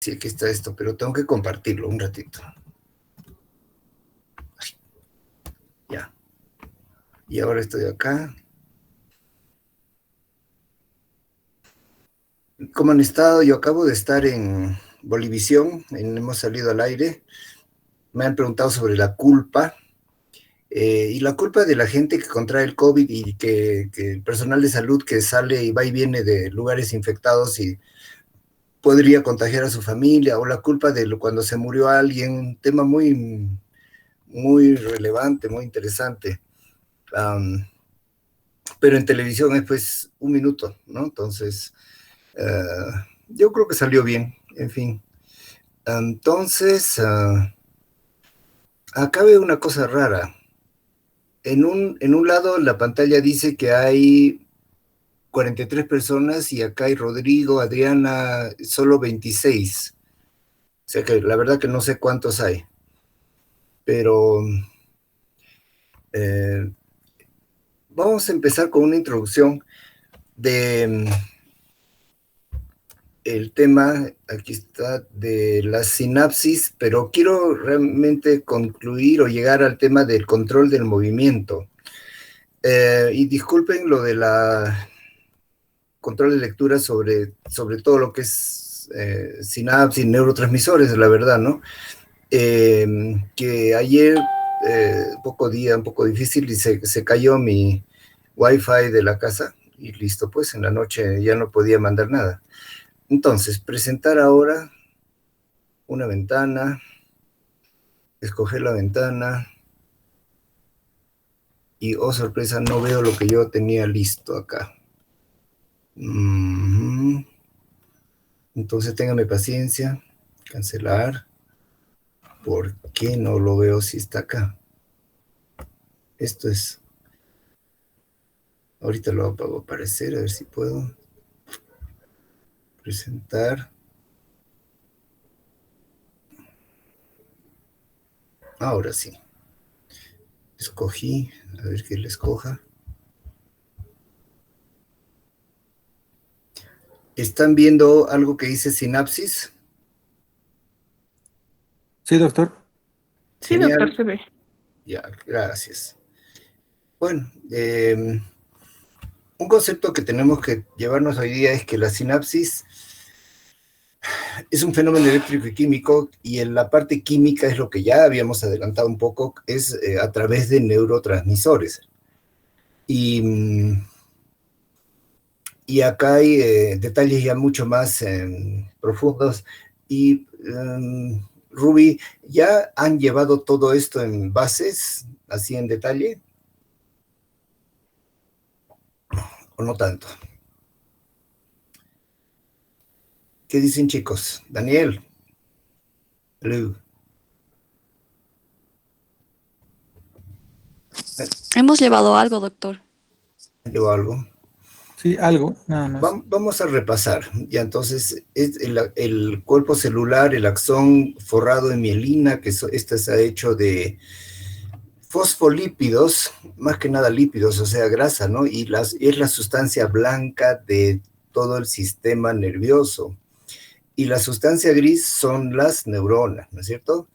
Sí, aquí está esto, pero tengo que compartirlo un ratito. Ya. Y ahora estoy acá. ¿Cómo han estado? Yo acabo de estar en Bolivisión, hemos salido al aire. Me han preguntado sobre la culpa. Y la culpa de la gente que contrae el COVID y que el personal de salud que sale y va y viene de lugares infectados y podría contagiar a su familia, o la culpa de cuando se murió alguien, un tema muy, muy relevante, muy interesante. Um, pero en televisión es pues un minuto, ¿no? Entonces, yo creo que salió bien, en fin. Entonces, acá veo una cosa rara. En un lado la pantalla dice que hay 43 personas y acá hay Rodrigo, Adriana, solo 26. O sea que la verdad que no sé cuántos hay. Pero eh, vamos a empezar con una introducción de el tema, aquí está, de la sinapsis, pero quiero realmente concluir o llegar al tema del control del movimiento. Y disculpen lo de la control de lectura sobre todo lo que es sinapsis, neurotransmisores, la verdad, ¿no? Que ayer, un poco difícil, y se cayó mi wifi de la casa, y listo, pues en la noche ya no podía mandar nada. Entonces, presentar ahora una ventana, escoger la ventana, y oh sorpresa, no veo lo que yo tenía listo acá. Entonces, téngame paciencia, cancelar. ¿Por qué no lo veo si está acá? Esto es, ahorita lo hago aparecer, a ver si puedo presentar. Ahora sí. Escogí, a ver qué le escoja. ¿Están viendo algo que dice sinapsis? Sí, doctor. Sí, doctor, Genial. se ve. Ya, gracias. Bueno, un concepto que tenemos que llevarnos hoy día es que la sinapsis es un fenómeno eléctrico y químico, y en la parte química es lo que ya habíamos adelantado un poco, es a través de neurotransmisores. Y, y acá hay detalles ya mucho más profundos. Y Ruby, ¿ya han llevado todo esto en bases, así en detalle? ¿O no tanto? ¿Qué dicen, chicos? Daniel. Hello. Hemos llevado algo, doctor. ¿Llevo algo? Sí, algo, nada más. Vamos a repasar. Ya, entonces, es el cuerpo celular, el axón forrado en mielina, que este se ha hecho de fosfolípidos, más que nada lípidos, o sea, grasa, ¿no? Y es la sustancia blanca de todo el sistema nervioso. Y la sustancia gris son las neuronas, ¿no es cierto?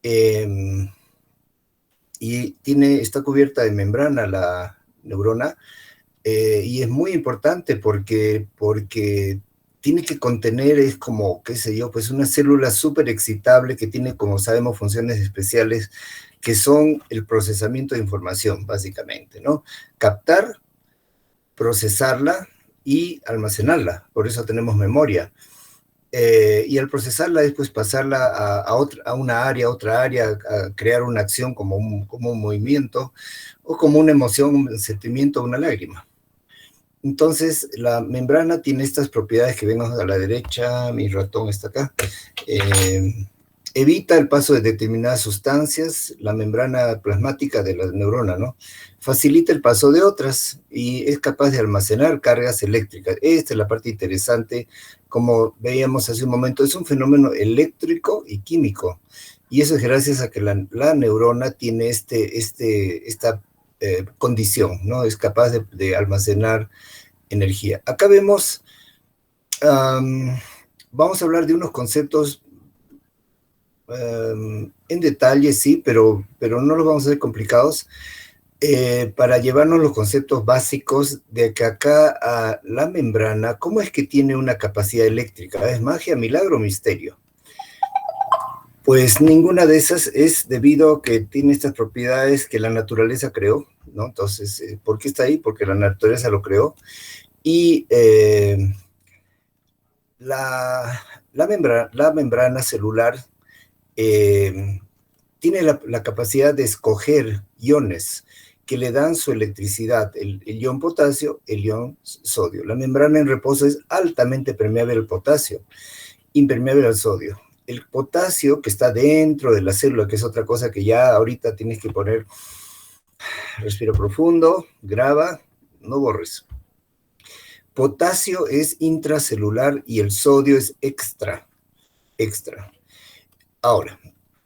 Eh, y está cubierta de membrana la neurona, y es muy importante porque tiene que contener, es como, qué sé yo, pues una célula súper excitable que tiene, como sabemos, funciones especiales que son el procesamiento de información, básicamente, ¿no? Captar, procesarla y almacenarla. Por eso tenemos memoria. Y al procesarla, después pasarla a una área, a otra área, a crear una acción como un movimiento, o como una emoción, un sentimiento, una lágrima. Entonces, la membrana tiene estas propiedades que vemos a la derecha, mi ratón está acá. Evita el paso de determinadas sustancias, la membrana plasmática de la neurona, ¿no? Facilita el paso de otras y es capaz de almacenar cargas eléctricas. Esta es la parte interesante, como veíamos hace un momento, es un fenómeno eléctrico y químico. Y eso es gracias a que la neurona tiene esta condición, ¿no? Es capaz de almacenar energía. Acá vemos vamos a hablar de unos conceptos en detalle, sí, pero no los vamos a hacer complicados, para llevarnos los conceptos básicos de que acá a la membrana, ¿cómo es que tiene una capacidad eléctrica? ¿Es magia, milagro, misterio? Pues ninguna de esas es debido a que tiene estas propiedades que la naturaleza creó, ¿no? Entonces, ¿por qué está ahí? Porque la naturaleza lo creó. Y la membrana celular tiene la capacidad de escoger iones que le dan su electricidad, el ion potasio, el ion sodio. La membrana en reposo es altamente permeable al potasio, impermeable al sodio. El potasio que está dentro de la célula, que es otra cosa que ya ahorita tienes que poner, respira profundo, graba, no borres. Potasio es intracelular y el sodio es extra. Ahora,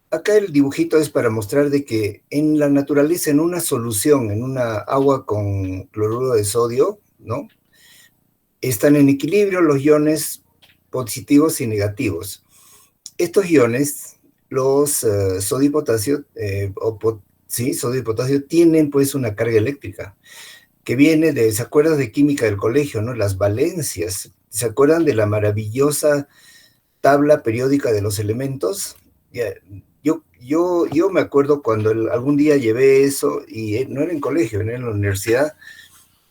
acá el dibujito es para mostrar de que en la naturaleza, en una solución, en una agua con cloruro de sodio, ¿no? Están en equilibrio los iones positivos y negativos. Estos iones, los sodio y potasio, sodio y potasio, tienen pues una carga eléctrica que viene de, ¿se acuerdan de química del colegio, no? Las valencias. ¿Se acuerdan de la maravillosa tabla periódica de los elementos? Yo me acuerdo cuando algún día llevé eso, y no era en colegio, era en la universidad,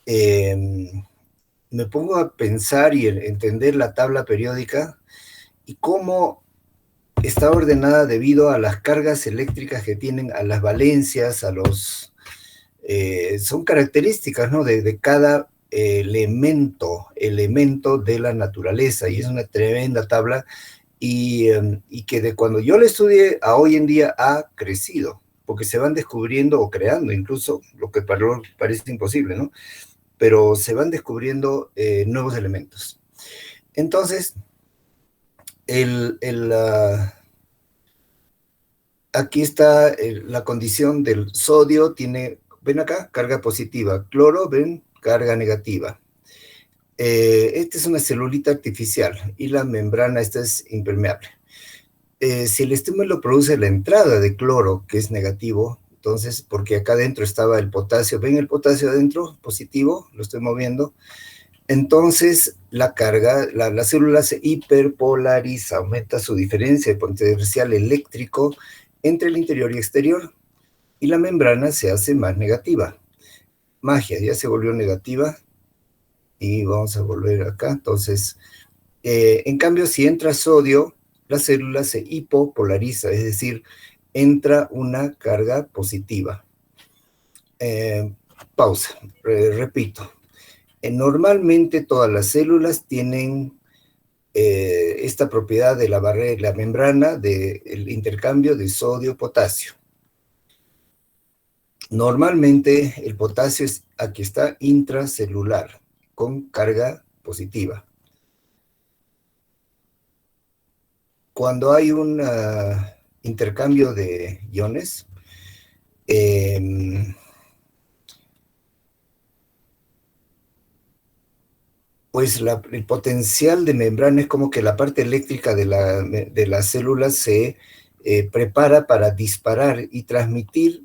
me pongo a pensar y entender la tabla periódica y cómo está ordenada debido a las cargas eléctricas que tienen, a las valencias, a los... son características, ¿no? de cada elemento de la naturaleza, y es una tremenda tabla, y que de cuando yo la estudié a hoy en día ha crecido, porque se van descubriendo o creando, incluso lo que parece imposible, ¿no? Pero se van descubriendo nuevos elementos. Entonces, aquí está la condición del sodio, tiene, ven acá, carga positiva, cloro, ven, carga negativa. Esta es una celulita artificial y la membrana esta es impermeable. Si el estímulo produce la entrada de cloro, que es negativo, entonces, porque acá adentro estaba el potasio, ¿ven el potasio adentro? Positivo, lo estoy moviendo. Entonces, la carga, la célula se hiperpolariza, aumenta su diferencia de potencial eléctrico entre el interior y exterior, y la membrana se hace más negativa. Magia, ya se volvió negativa, y vamos a volver acá. Entonces, en cambio, si entra sodio, la célula se hipopolariza, es decir, entra una carga positiva. Pausa, repito. Normalmente todas las células tienen esta propiedad de la barrera, la membrana, del intercambio de sodio-potasio. Normalmente el potasio aquí está intracelular, con carga positiva. Cuando hay un intercambio de iones, pues el potencial de membrana es como que la parte eléctrica de la célula se prepara para disparar y transmitir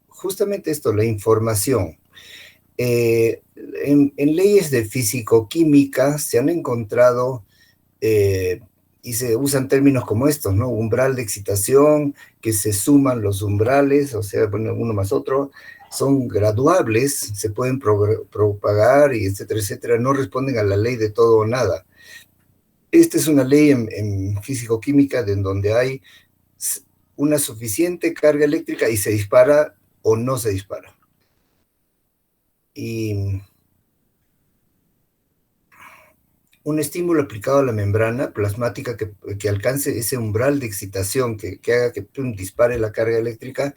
justamente esto, la información. En leyes de físico-química se han encontrado, y se usan términos como estos, ¿no? Umbral de excitación, que se suman los umbrales, o sea, bueno, uno más otro, son graduables, se pueden propagar, y etcétera, etcétera, no responden a la ley de todo o nada. Esta es una ley en físico-química en donde hay una suficiente carga eléctrica y se dispara o no se dispara. Y un estímulo aplicado a la membrana plasmática que alcance ese umbral de excitación, que haga que dispare la carga eléctrica,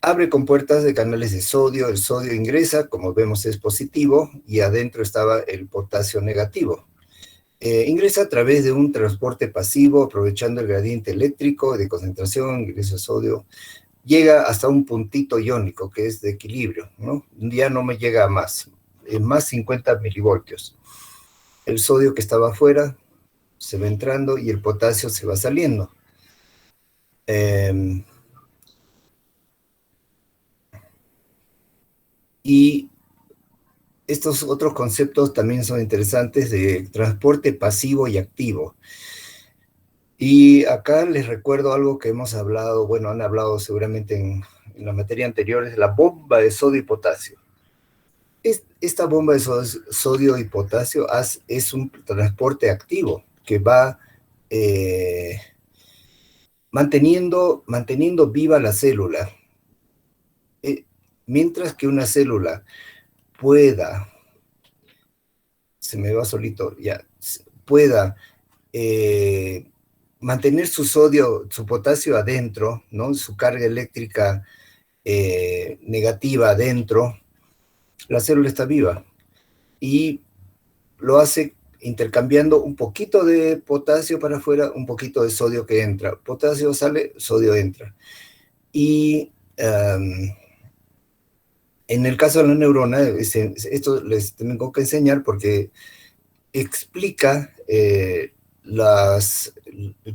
abre compuertas de canales de sodio. El sodio ingresa, como vemos es positivo, y adentro estaba el potasio negativo. Ingresa a través de un transporte pasivo, aprovechando el gradiente eléctrico de concentración, ingresa sodio, llega hasta un puntito iónico, que es de equilibrio, ¿no? Ya no me llega a más 50 milivoltios. El sodio que estaba afuera se va entrando y el potasio se va saliendo. Y estos otros conceptos también son interesantes de transporte pasivo y activo. Y acá les recuerdo algo que hemos hablado, bueno, han hablado seguramente en la materia anterior, es la bomba de sodio y potasio. Esta bomba de sodio y potasio es un transporte activo que va manteniendo viva la célula. Mientras que una célula pueda, se me va solito, ya, pueda mantener su sodio, su potasio adentro, ¿no? Su carga eléctrica negativa adentro, la célula está viva. Y lo hace intercambiando un poquito de potasio para afuera, un poquito de sodio que entra. Potasio sale, sodio entra. Y en el caso de la neurona, esto les tengo que enseñar porque explica el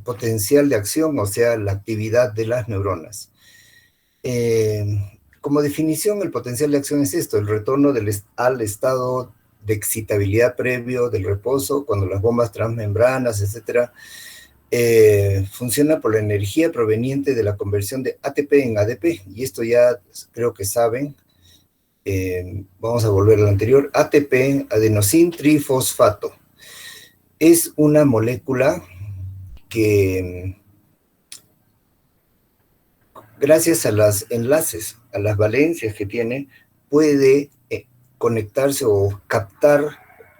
potencial de acción, o sea, la actividad de las neuronas. Como definición, el potencial de acción es esto, el retorno al estado de excitabilidad previo del reposo, cuando las bombas transmembranas, etcétera, funciona por la energía proveniente de la conversión de ATP en ADP, y esto ya creo que saben. Vamos a volver a lo anterior. ATP, adenosín trifosfato, es una molécula que, gracias a los enlaces, a las valencias que tiene, puede conectarse o captar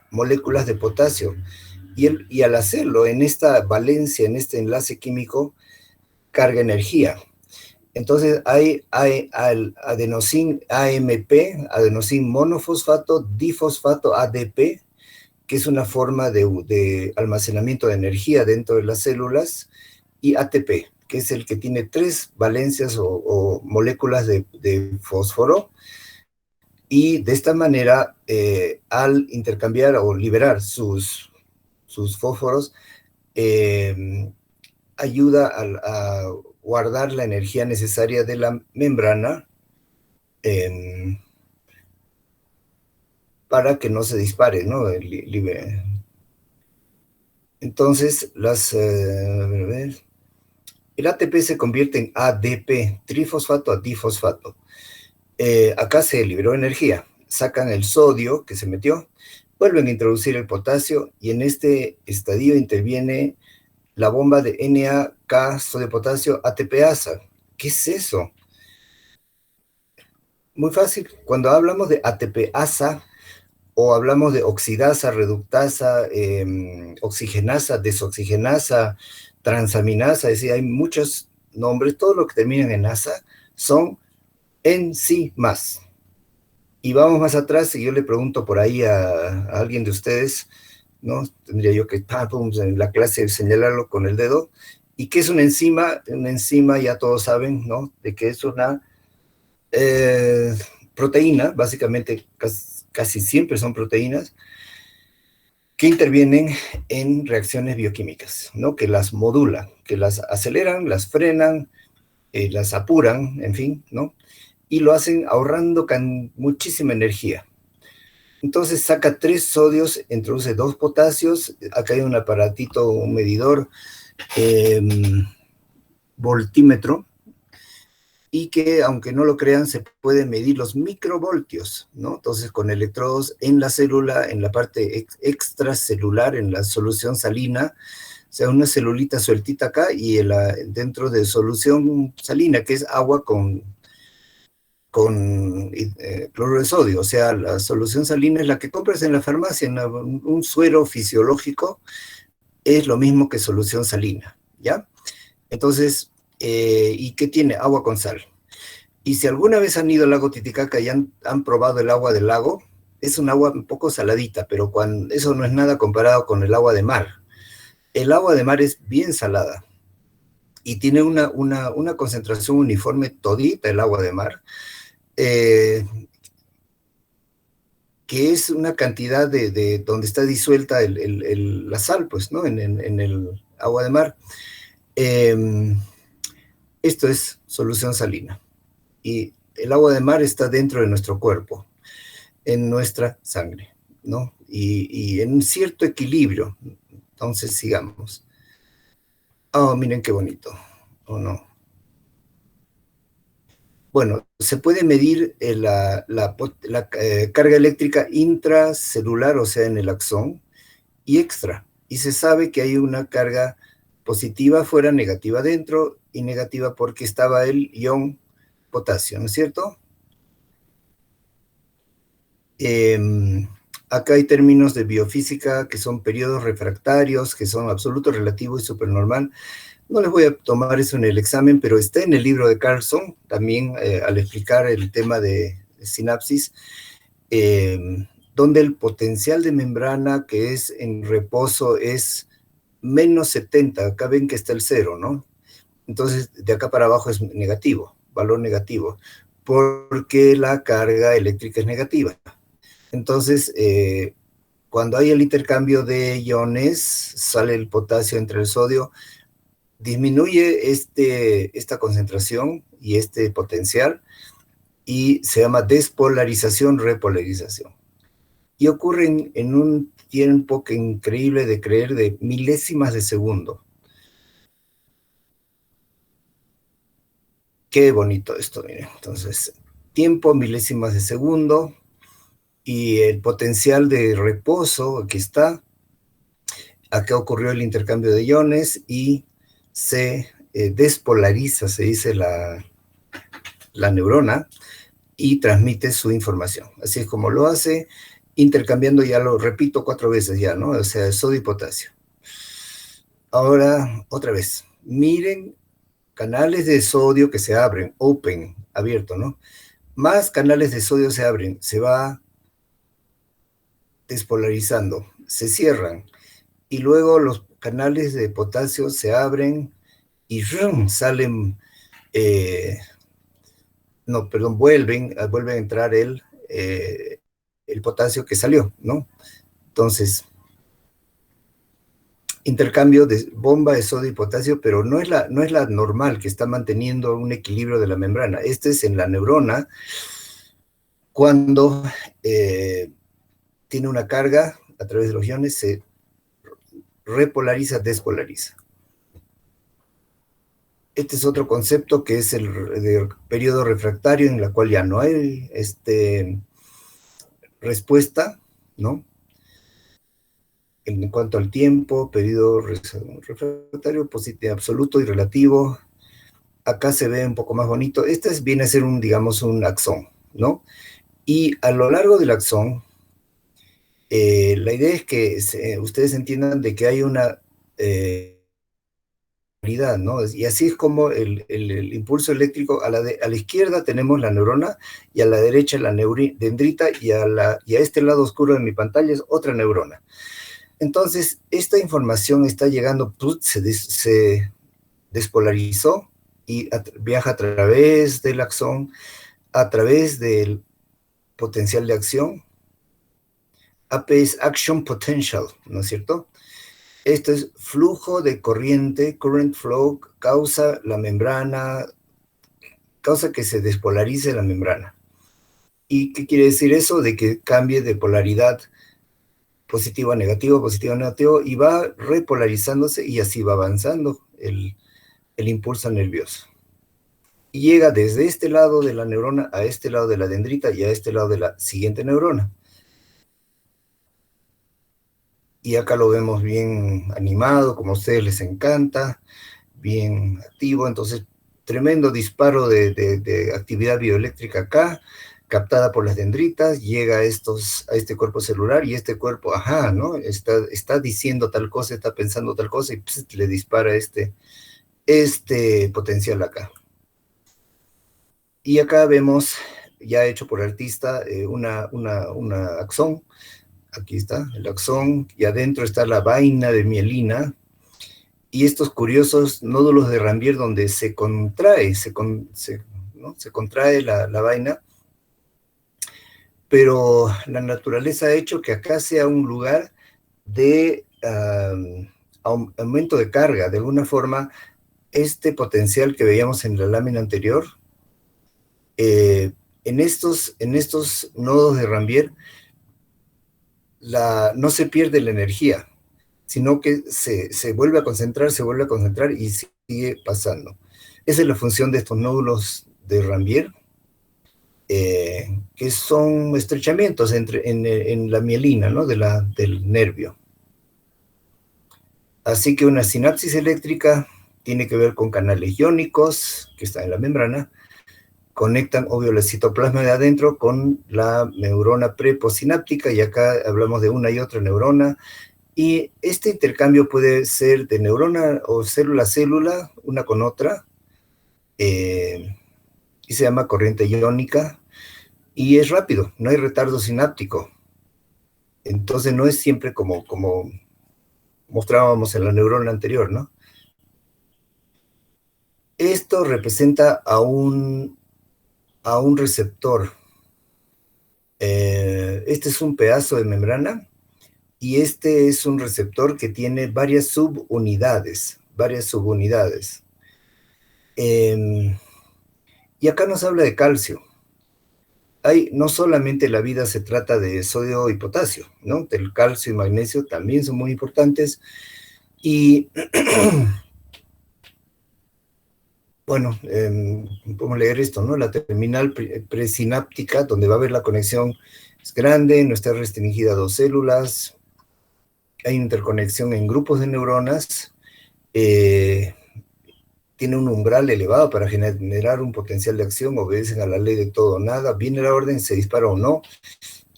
moléculas de potasio. Y al hacerlo, en esta valencia, en este enlace químico, carga energía. Entonces hay adenosín AMP, adenosín monofosfato, difosfato ADP, que es una forma de almacenamiento de energía dentro de las células, y ATP, que es el que tiene 3 valencias o moléculas de fósforo, y de esta manera, al intercambiar o liberar sus fósforos, ayuda a guardar la energía necesaria de la membrana para que no se dispare, ¿no? Entonces, el ATP se convierte en ADP, trifosfato a difosfato. Acá se liberó energía, sacan el sodio que se metió, vuelven a introducir el potasio, y en este estadio interviene la bomba de NAK, sodio potasio, ATPasa. ¿Qué es eso? Muy fácil. Cuando hablamos de ATPasa, o hablamos de oxidasa, reductasa, oxigenasa, desoxigenasa, transaminasa, es decir, hay muchos nombres, todo lo que terminan en asa son enzimas. Y vamos más atrás, y yo le pregunto por ahí a alguien de ustedes, ¿no? Tendría yo que en la clase señalarlo con el dedo. ¿Y qué es una enzima? Una enzima, ya todos saben, ¿no? De que es una proteína, básicamente casi siempre son proteínas, que intervienen en reacciones bioquímicas, ¿no? Que las modulan, que las aceleran, las frenan, las apuran, en fin, ¿no? Y lo hacen ahorrando muchísima energía. Entonces saca 3 sodios, introduce 2 potasios, acá hay un aparatito, un medidor, voltímetro, y que, aunque no lo crean, se pueden medir los microvoltios, ¿no? Entonces, con electrodos en la célula, en la parte extracelular, en la solución salina, o sea, una celulita sueltita acá, y dentro de solución salina, que es agua con cloruro de sodio, o sea, la solución salina es la que compras en la farmacia, un suero fisiológico, es lo mismo que solución salina, ¿ya? Entonces, ¿y qué tiene? Agua con sal. Y si alguna vez han ido al lago Titicaca y han probado el agua del lago, es un agua un poco saladita, pero eso no es nada comparado con el agua de mar. El agua de mar es bien salada y tiene una concentración uniforme todita el agua de mar. que es una cantidad de donde está disuelta la sal, pues, ¿no? En el agua de mar. Esto es solución salina. Y el agua de mar está dentro de nuestro cuerpo, en nuestra sangre, ¿no? Y en un cierto equilibrio. Entonces, sigamos. Oh, miren qué bonito. ¿O no? Bueno, se puede medir la carga eléctrica intracelular, o sea, en el axón, y extra. Y se sabe que hay una carga positiva afuera, negativa dentro, y negativa porque estaba el ion potasio, ¿no es cierto? Acá hay términos de biofísica que son periodos refractarios, que son absoluto, relativo y supernormal. No les voy a tomar eso en el examen, pero está en el libro de Carlson, también al explicar el tema de sinapsis, donde el potencial de membrana que es en reposo es menos 70. Acá ven que está el 0, ¿no? Entonces, de acá para abajo es negativo, valor negativo, porque la carga eléctrica es negativa. Entonces, cuando hay el intercambio de iones, sale el potasio entre el sodio, disminuye esta concentración y este potencial, y se llama despolarización, repolarización. Y ocurre en un tiempo que increíble de creer, de milésimas de segundo. Qué bonito esto, miren. Entonces, tiempo, milésimas de segundo, y el potencial de reposo, aquí está. Acá ocurrió el intercambio de iones y se despolariza, se dice la neurona, y transmite su información. Así es como lo hace, intercambiando, ya lo repito 4 veces ya, ¿no? O sea, sodio y potasio. Ahora, otra vez, miren canales de sodio que se abren, open, abierto, ¿no? Más canales de sodio se abren, se va despolarizando, se cierran, y luego los canales de potasio se abren y ¡rum! Salen, no, perdón, vuelve a entrar el potasio que salió, ¿no? Entonces, intercambio de bomba de sodio y potasio, pero no es la normal que está manteniendo un equilibrio de la membrana. Este es en la neurona, cuando tiene una carga a través de los iones, se repolariza, despolariza. Este es otro concepto que es el de periodo refractario, en la cual ya no hay respuesta, ¿no? En cuanto al tiempo, periodo refractario, positivo, absoluto y relativo. Acá se ve un poco más bonito. Este viene a ser digamos, un axón, ¿no? Y a lo largo del axón, la idea es que ustedes entiendan de que hay una ¿no? Y así es como el impulso eléctrico, a la izquierda tenemos la neurona, y a la derecha la dendrita, y a este lado oscuro de mi pantalla es otra neurona. Entonces, esta información está llegando, se despolarizó, y viaja a través del axón, a través del potencial de acción. AP es Action Potential, ¿no es cierto? Esto es flujo de corriente, current flow, causa la membrana, causa que se despolarice la membrana. ¿Y qué quiere decir eso? De que cambie de polaridad positivo a negativo, y va repolarizándose, y así va avanzando el impulso nervioso. Y llega desde este lado de la neurona a este lado de la dendrita y a este lado de la siguiente neurona. Y acá lo vemos bien animado, como a ustedes les encanta, bien activo. Entonces, tremendo disparo de actividad bioeléctrica acá, captada por las dendritas, llega a este cuerpo celular, y este cuerpo, ajá, ¿no? Está diciendo tal cosa, está pensando tal cosa, y pss, le dispara este potencial acá. Y acá vemos, ya hecho por el artista, una axón. Aquí está el axón, y adentro está la vaina de mielina, y estos curiosos nódulos de Ranvier donde se contrae, ¿no? Se contrae la vaina, pero la naturaleza ha hecho que acá sea un lugar de aumento de carga. De alguna forma, este potencial que veíamos en la lámina anterior, en estos nodos de Rambier, no se pierde la energía, sino que se vuelve a concentrar, y sigue pasando. Esa es la función de estos nódulos de Rambier, que son estrechamientos en la mielina, ¿no? del nervio. Así que una sinapsis eléctrica tiene que ver con canales iónicos que están en la membrana, conectan, obvio, el citoplasma de adentro con la neurona preposináptica, y acá hablamos de una y otra neurona, y este intercambio puede ser de neurona o célula a célula, una con otra, y se llama corriente iónica, y es rápido, no hay retardo sináptico. Entonces no es siempre como mostrábamos en la neurona anterior, ¿no? Esto representa a un receptor. Este es un pedazo de membrana, y este es un receptor que tiene varias subunidades. Y acá nos habla de calcio. No solamente la vida se trata de sodio y potasio, ¿no? El calcio y magnesio también son muy importantes. Y bueno, podemos leer esto, ¿no? La terminal presináptica, donde va a haber la conexión, es grande, no está restringida a 2 células, hay interconexión en grupos de neuronas, tiene un umbral elevado para generar un potencial de acción, obedecen a la ley de todo o nada, viene la orden, se dispara o no,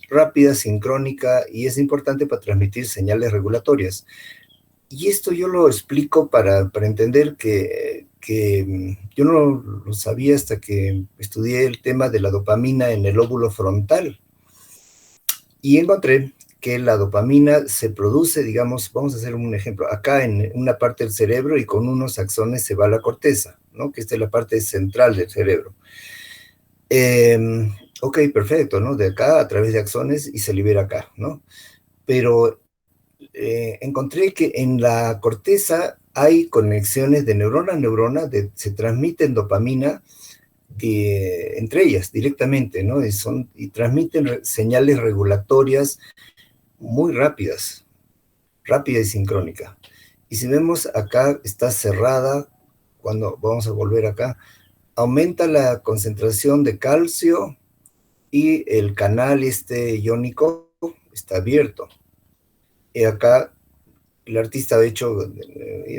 rápida, sincrónica, y es importante para transmitir señales regulatorias. Y esto yo lo explico para entender que yo no lo sabía hasta que estudié el tema de la dopamina en el lóbulo frontal. Y encontré que la dopamina se produce, digamos, vamos a hacer un ejemplo, acá en una parte del cerebro, y con unos axones se va a la corteza, ¿no? Que esta es la parte central del cerebro. Ok, perfecto, ¿no? De acá a través de axones y se libera acá, ¿no? Pero encontré que en la corteza hay conexiones de neurona a neurona, se transmiten dopamina entre ellas directamente, ¿no? Y transmiten señales regulatorias muy rápida y sincrónica. Y si vemos acá, está cerrada, cuando vamos a volver acá, aumenta la concentración de calcio, y el canal iónico está abierto. Y acá el artista, de hecho,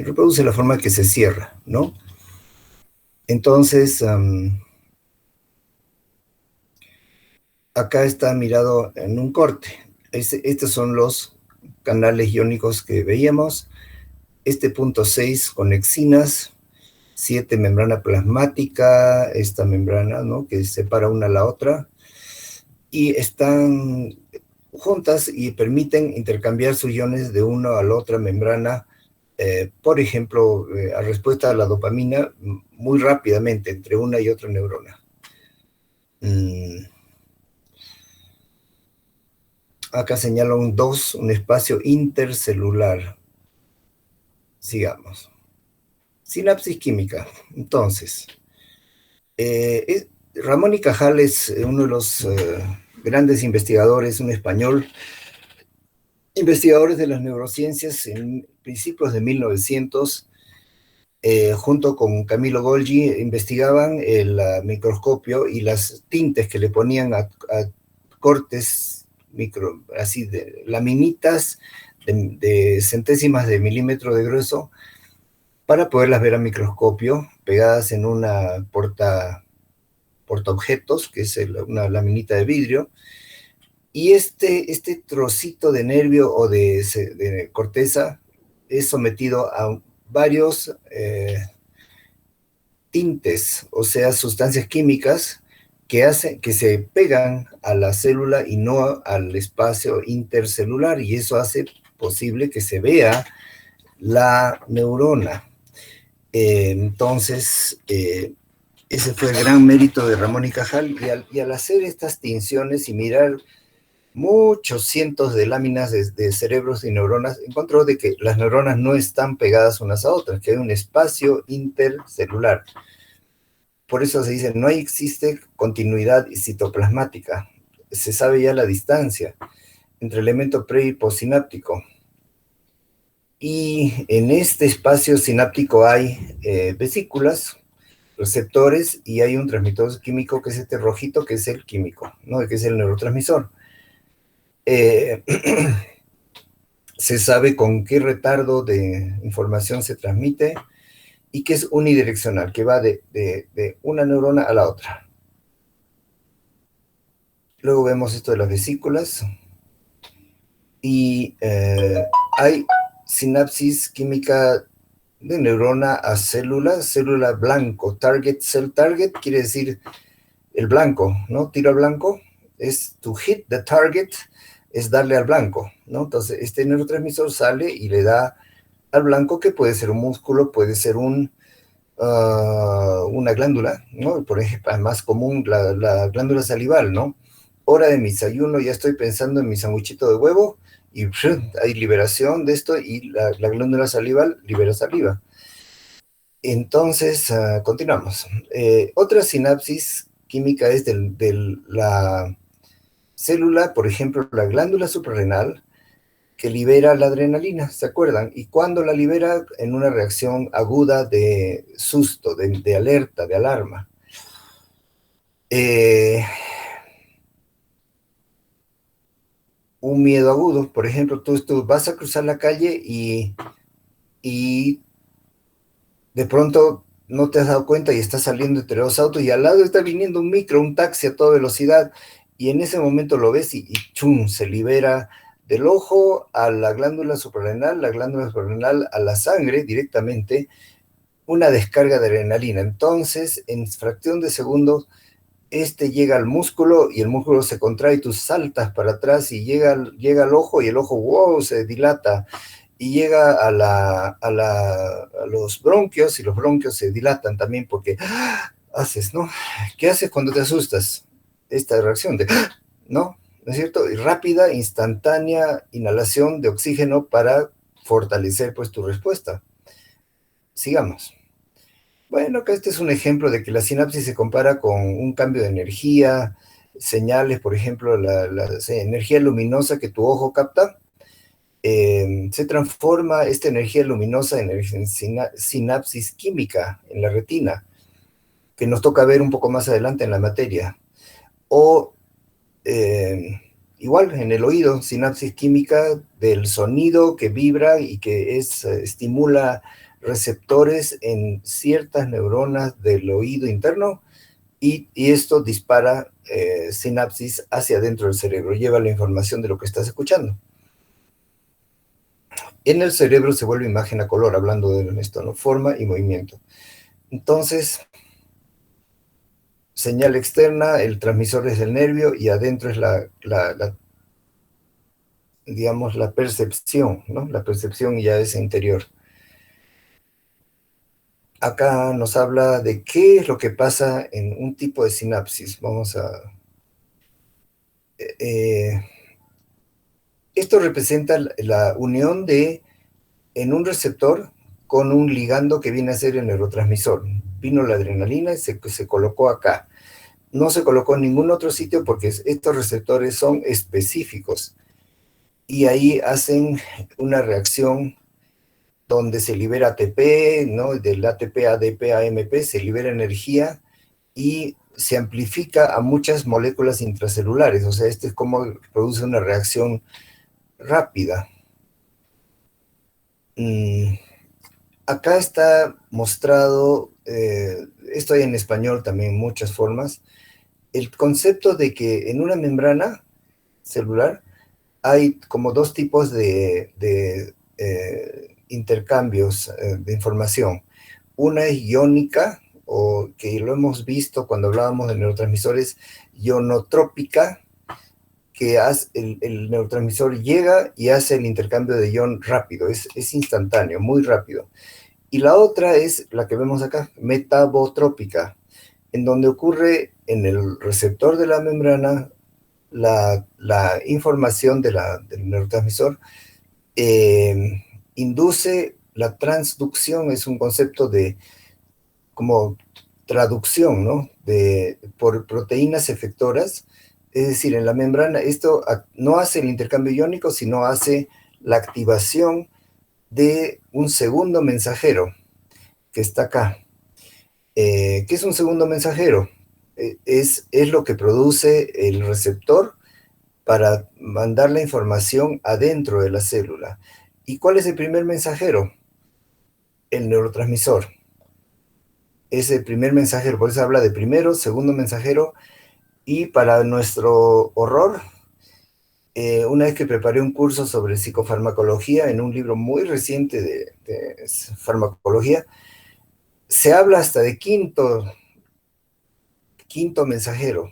reproduce la forma que se cierra, ¿no? Entonces, acá está mirado en un corte. Estos son los canales iónicos que veíamos. Este punto 6 conexinas, 7 membrana plasmática, esta membrana, ¿no? Que separa una a la otra, y están juntas y permiten intercambiar sus iones de una a la otra membrana, por ejemplo, a respuesta a la dopamina, muy rápidamente entre una y otra neurona. Acá señala un 2, un espacio intercelular. Sigamos. Sinapsis química. Entonces, Ramón y Cajal es uno de los grandes investigadores, un español, investigadores de las neurociencias en principios de 1900, junto con Camilo Golgi, investigaban el microscopio y las tintes que le ponían a cortes así de laminitas de centésimas de milímetro de grueso, para poderlas ver a microscopio, pegadas en una portaobjetos, que es una laminita de vidrio, y este trocito de nervio o de corteza es sometido a varios tintes, o sea, sustancias químicas que hacen que se pegan a la célula y no al espacio intercelular, y eso hace posible que se vea la neurona. Entonces, Ese fue el gran mérito de Ramón y Cajal, y al hacer estas tinciones y mirar muchos cientos de láminas de cerebros y neuronas, encontró de que las neuronas no están pegadas unas a otras, que hay un espacio intercelular. Por eso se dice, no existe continuidad citoplasmática. Se sabe ya la distancia entre elemento pre y postsináptico. Y en este espacio sináptico hay vesículas, receptores, y hay un transmisor químico que es este rojito, que es el químico, ¿no? Que es el neurotransmisor. Se sabe con qué retardo de información se transmite y que es unidireccional, que va de una neurona a la otra. Luego vemos esto de las vesículas y hay sinapsis química de neurona a célula blanco, target, cell target, quiere decir el blanco, ¿no? Tiro al blanco, es to hit the target, es darle al blanco, ¿no? Entonces, este neurotransmisor sale y le da al blanco, que puede ser un músculo, puede ser una glándula, ¿no? Por ejemplo, más común, la glándula salival, ¿no? Hora de mi desayuno, ya estoy pensando en mi sandwichito de huevo, y hay liberación de esto, y la glándula salival libera saliva. Entonces, continuamos. Otra sinapsis química es de la célula, por ejemplo, la glándula suprarrenal, que libera la adrenalina, ¿se acuerdan? Y cuando la libera en una reacción aguda de susto, de alerta, de alarma. Un miedo agudo, por ejemplo, tú vas a cruzar la calle y de pronto no te has dado cuenta y estás saliendo entre dos autos y al lado está viniendo un micro, un taxi a toda velocidad, y en ese momento lo ves y ¡chum!, se libera del ojo a la glándula suprarrenal a la sangre directamente, una descarga de adrenalina. Entonces, en fracción de segundos, llega al músculo y el músculo se contrae y tú saltas para atrás y llega al ojo y el ojo, wow, se dilata. Y llega a los bronquios, y los bronquios se dilatan también porque haces, ¿no? ¿Qué haces cuando te asustas? Esta reacción de, ¿no? ¿No es cierto? Y rápida, instantánea inhalación de oxígeno para fortalecer, pues, tu respuesta. Sigamos. Bueno, acá este es un ejemplo de que la sinapsis se compara con un cambio de energía, señales, por ejemplo, la energía luminosa que tu ojo capta. Se transforma esta energía luminosa en sinapsis química en la retina, que nos toca ver un poco más adelante en la materia. O igual en el oído, sinapsis química del sonido que vibra y que estimula receptores en ciertas neuronas del oído interno, y esto dispara sinapsis hacia adentro del cerebro, lleva la información de lo que estás escuchando. En el cerebro se vuelve imagen a color, hablando de esto, ¿no? Forma y movimiento. Entonces, señal externa, el transmisor es el nervio, y adentro es digamos, la percepción, ¿no? La percepción ya es interior. Acá nos habla de qué es lo que pasa en un tipo de sinapsis. Vamos a... esto representa la unión en un receptor con un ligando que viene a ser el neurotransmisor. Vino la adrenalina y se colocó acá. No se colocó en ningún otro sitio porque estos receptores son específicos. Y ahí hacen una reacción donde se libera ATP, ¿no? Del ATP, ADP, AMP, se libera energía y se amplifica a muchas moléculas intracelulares. O sea, es como produce una reacción rápida. Acá está mostrado, esto hay en español también, muchas formas, el concepto de que en una membrana celular hay como dos tipos de intercambios de información. Una es iónica, o que lo hemos visto cuando hablábamos de neurotransmisores, ionotrópica, que el neurotransmisor llega y hace el intercambio de ion rápido, es instantáneo, muy rápido. Y la otra es la que vemos acá, metabotrópica, en donde ocurre en el receptor de la membrana la información del neurotransmisor, induce la transducción, es un concepto de como traducción, ¿no? Por proteínas efectoras, es decir, en la membrana esto no hace el intercambio iónico, sino hace la activación de un segundo mensajero que está acá. ¿Qué es un segundo mensajero? Es lo que produce el receptor para mandar la información adentro de la célula. ¿Y cuál es el primer mensajero? El neurotransmisor. Es el primer mensajero, por eso habla de primero, segundo mensajero, y para nuestro horror, una vez que preparé un curso sobre psicofarmacología en un libro muy reciente de farmacología, se habla hasta de quinto mensajero,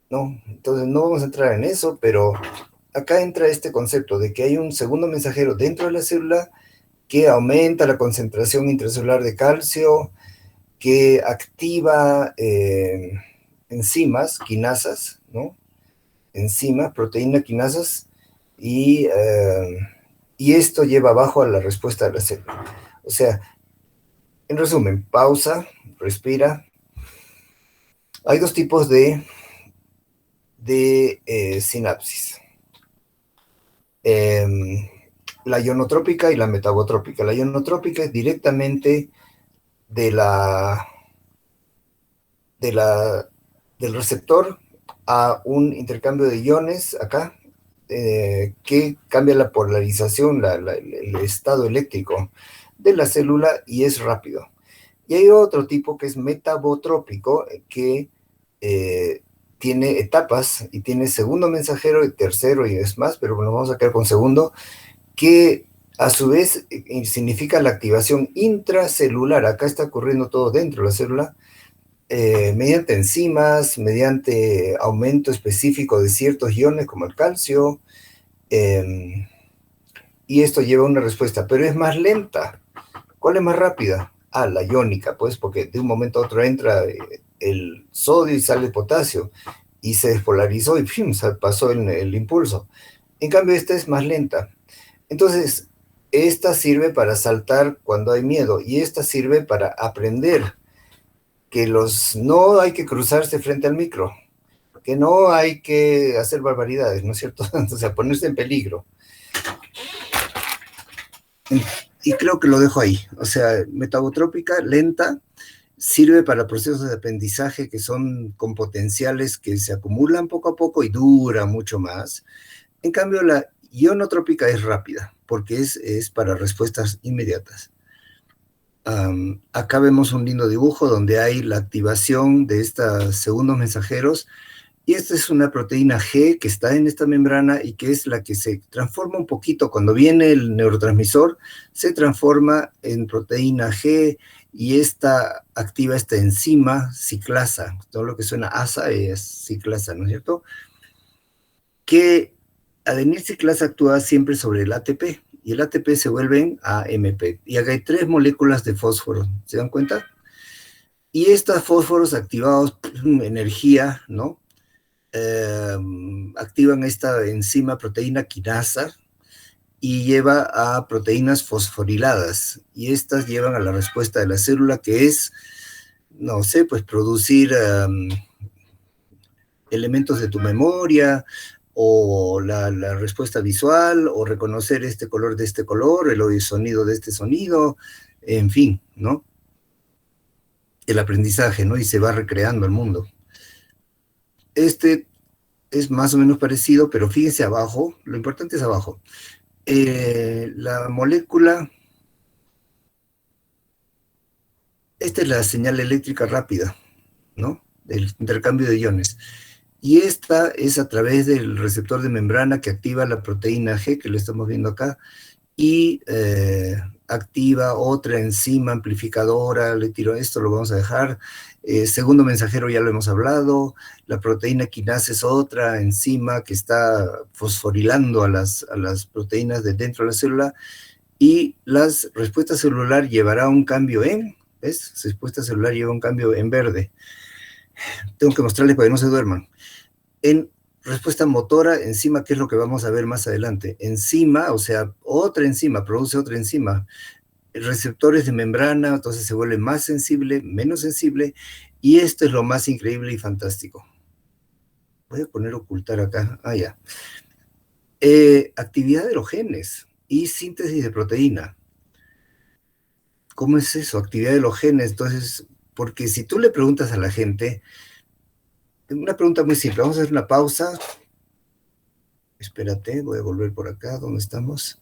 ¿no? Entonces no vamos a entrar en eso, pero acá entra este concepto de que hay un segundo mensajero dentro de la célula que aumenta la concentración intracelular de calcio, que activa enzimas, quinasas, ¿no? Enzimas, proteínas quinasas, y esto lleva abajo a la respuesta de la célula. O sea, en resumen, pausa, respira. Hay dos tipos de sinapsis. La ionotrópica y la metabotrópica. La ionotrópica es directamente del receptor a un intercambio de iones acá, que cambia la polarización, el estado eléctrico de la célula y es rápido. Y hay otro tipo que es metabotrópico, que tiene etapas y tiene segundo mensajero y tercero y es más, pero nos vamos a quedar con segundo, que a su vez significa la activación intracelular. Acá está ocurriendo todo dentro de la célula, mediante enzimas, mediante aumento específico de ciertos iones como el calcio, y esto lleva a una respuesta, pero es más lenta. ¿Cuál es más rápida? La iónica, pues, porque de un momento a otro entra el sodio y sale el potasio, y se despolarizó y ¡pum!, pasó el impulso. En cambio, esta es más lenta. Entonces, esta sirve para saltar cuando hay miedo, y esta sirve para aprender que no hay que cruzarse frente al micro, que no hay que hacer barbaridades, ¿no es cierto? O sea, ponerse en peligro. Y creo que lo dejo ahí. O sea, metabotrópica, lenta, sirve para procesos de aprendizaje que son con potenciales que se acumulan poco a poco y dura mucho más. En cambio, la ionotrópica es rápida, porque es para respuestas inmediatas. Acá vemos un lindo dibujo donde hay la activación de estos segundos mensajeros, y esta es una proteína G que está en esta membrana y que es la que se transforma un poquito. Cuando viene el neurotransmisor, se transforma en proteína G y esta activa esta enzima ciclasa. Todo lo que suena ASA es ciclasa, ¿no es cierto? Que adenil ciclasa actúa siempre sobre el ATP, y el ATP se vuelve en AMP. Y acá hay 3 moléculas de fósforo, ¿se dan cuenta? Y estos fósforos activados, energía, ¿no? Activan esta enzima proteína quinasa y lleva a proteínas fosforiladas, y estas llevan a la respuesta de la célula, que es, no sé, pues producir elementos de tu memoria, o la respuesta visual, o reconocer este color de este color, el sonido de este sonido, en fin, ¿no? El aprendizaje, ¿no? Y se va recreando el mundo. Este es más o menos parecido, pero fíjense abajo, lo importante es abajo. La molécula, esta es la señal eléctrica rápida, ¿no? El intercambio de iones. Y esta es a través del receptor de membrana que activa la proteína G, que lo estamos viendo acá, y activa otra enzima amplificadora. Le tiro esto, lo vamos a dejar. Segundo mensajero ya lo hemos hablado. La proteína quinasa es otra enzima que está fosforilando a las proteínas de dentro de la célula, y la respuesta celular llevará a un cambio en ¿Ves? Su respuesta celular lleva un cambio en verde. Tengo que mostrarles para que no se duerman. En respuesta motora, enzima, ¿qué es lo que vamos a ver más adelante? Enzima, o sea, otra enzima, produce otra enzima. Receptores de membrana, entonces se vuelve más sensible, menos sensible, y esto es lo más increíble y fantástico. Voy a poner ocultar acá. Ah, ya. Actividad de los genes y síntesis de proteína. ¿Cómo es eso? Actividad de los genes. Entonces, porque si tú le preguntas a la gente, una pregunta muy simple, vamos a hacer una pausa. Espérate, voy a volver por acá, ¿dónde estamos?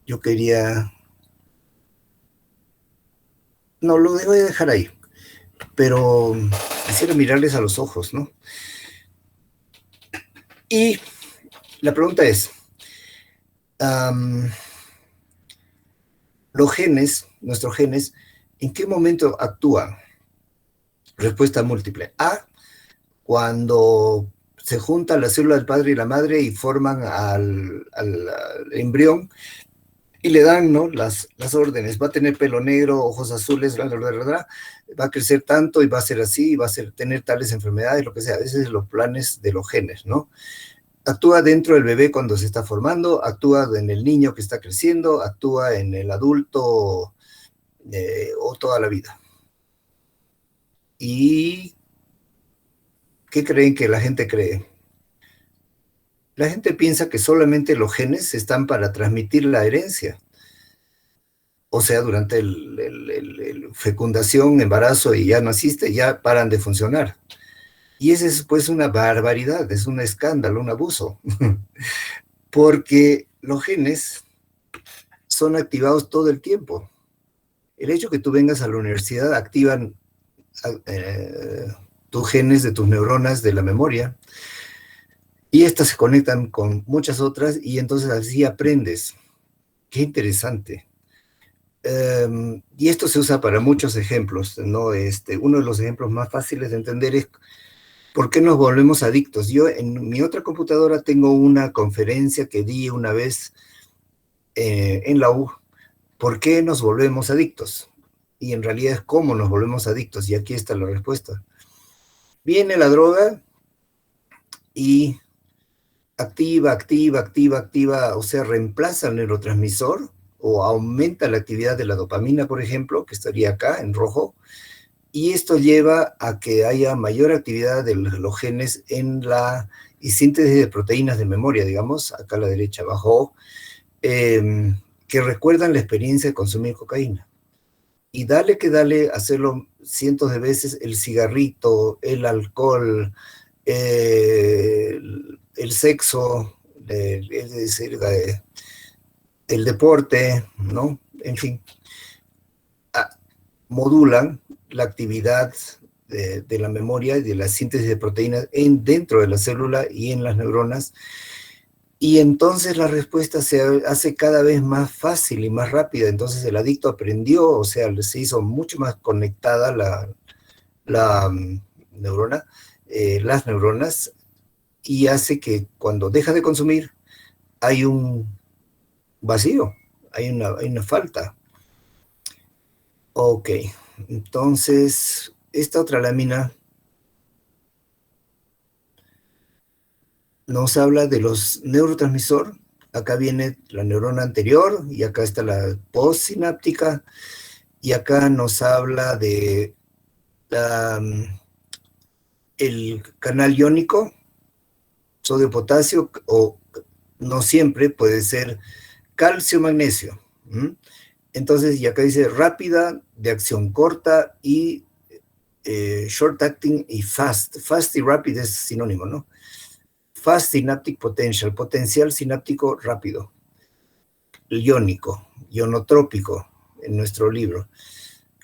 Yo quería... No, lo voy a dejar ahí, pero quisiera mirarles a los ojos, ¿no? Y la pregunta es, los genes, nuestros genes, ¿en qué momento actúan? Respuesta múltiple. A, cuando se juntan la célula del padre y la madre y forman al embrión y le dan, ¿no?, las órdenes. Va a tener pelo negro, ojos azules, va a crecer tanto y va a ser así, y va a tener tales enfermedades, lo que sea. Esos son los planes de los genes, ¿no? Actúa dentro del bebé cuando se está formando, actúa en el niño que está creciendo, actúa en el adulto o toda la vida. ¿Y qué creen que la gente cree? La gente piensa que solamente los genes están para transmitir la herencia. O sea, durante el fecundación, embarazo y ya naciste, ya paran de funcionar. Y esa es pues una barbaridad, es un escándalo, un abuso. Porque los genes son activados todo el tiempo. El hecho que tú vengas a la universidad activan tus genes de tus neuronas de la memoria, y estas se conectan con muchas otras, y entonces así aprendes. Qué interesante. Y esto se usa para muchos ejemplos, ¿no? Uno de los ejemplos más fáciles de entender es por qué nos volvemos adictos. Yo en mi otra computadora tengo una conferencia que di una vez en la U, ¿por qué nos volvemos adictos? Y en realidad es cómo nos volvemos adictos, y aquí está la respuesta. Viene la droga y activa, o sea, reemplaza el neurotransmisor o aumenta la actividad de la dopamina, por ejemplo, que estaría acá en rojo, y esto lleva a que haya mayor actividad de los genes y síntesis de proteínas de memoria, digamos, acá a la derecha abajo, que recuerdan la experiencia de consumir cocaína. Y dale que dale, hacerlo cientos de veces, el cigarrito, el alcohol, el sexo, es decir, el deporte, ¿no? En fin, modulan la actividad de la memoria y de la síntesis de proteínas dentro de la célula y en las neuronas, y entonces la respuesta se hace cada vez más fácil y más rápida. Entonces el adicto aprendió, o sea, se hizo mucho más conectada la neurona, las neuronas, y hace que cuando deja de consumir hay un vacío, hay una falta. Ok, entonces esta otra lámina nos habla de los neurotransmisores. Acá viene la neurona anterior y acá está la postsináptica, y acá nos habla de el canal iónico, sodio-potasio, o no siempre, puede ser calcio-magnesio. Entonces, y acá dice rápida, de acción corta, y short acting y fast. Fast y rapid es sinónimo, ¿no? Fast synaptic potential, potencial sináptico rápido. El iónico, ionotrópico, en nuestro libro.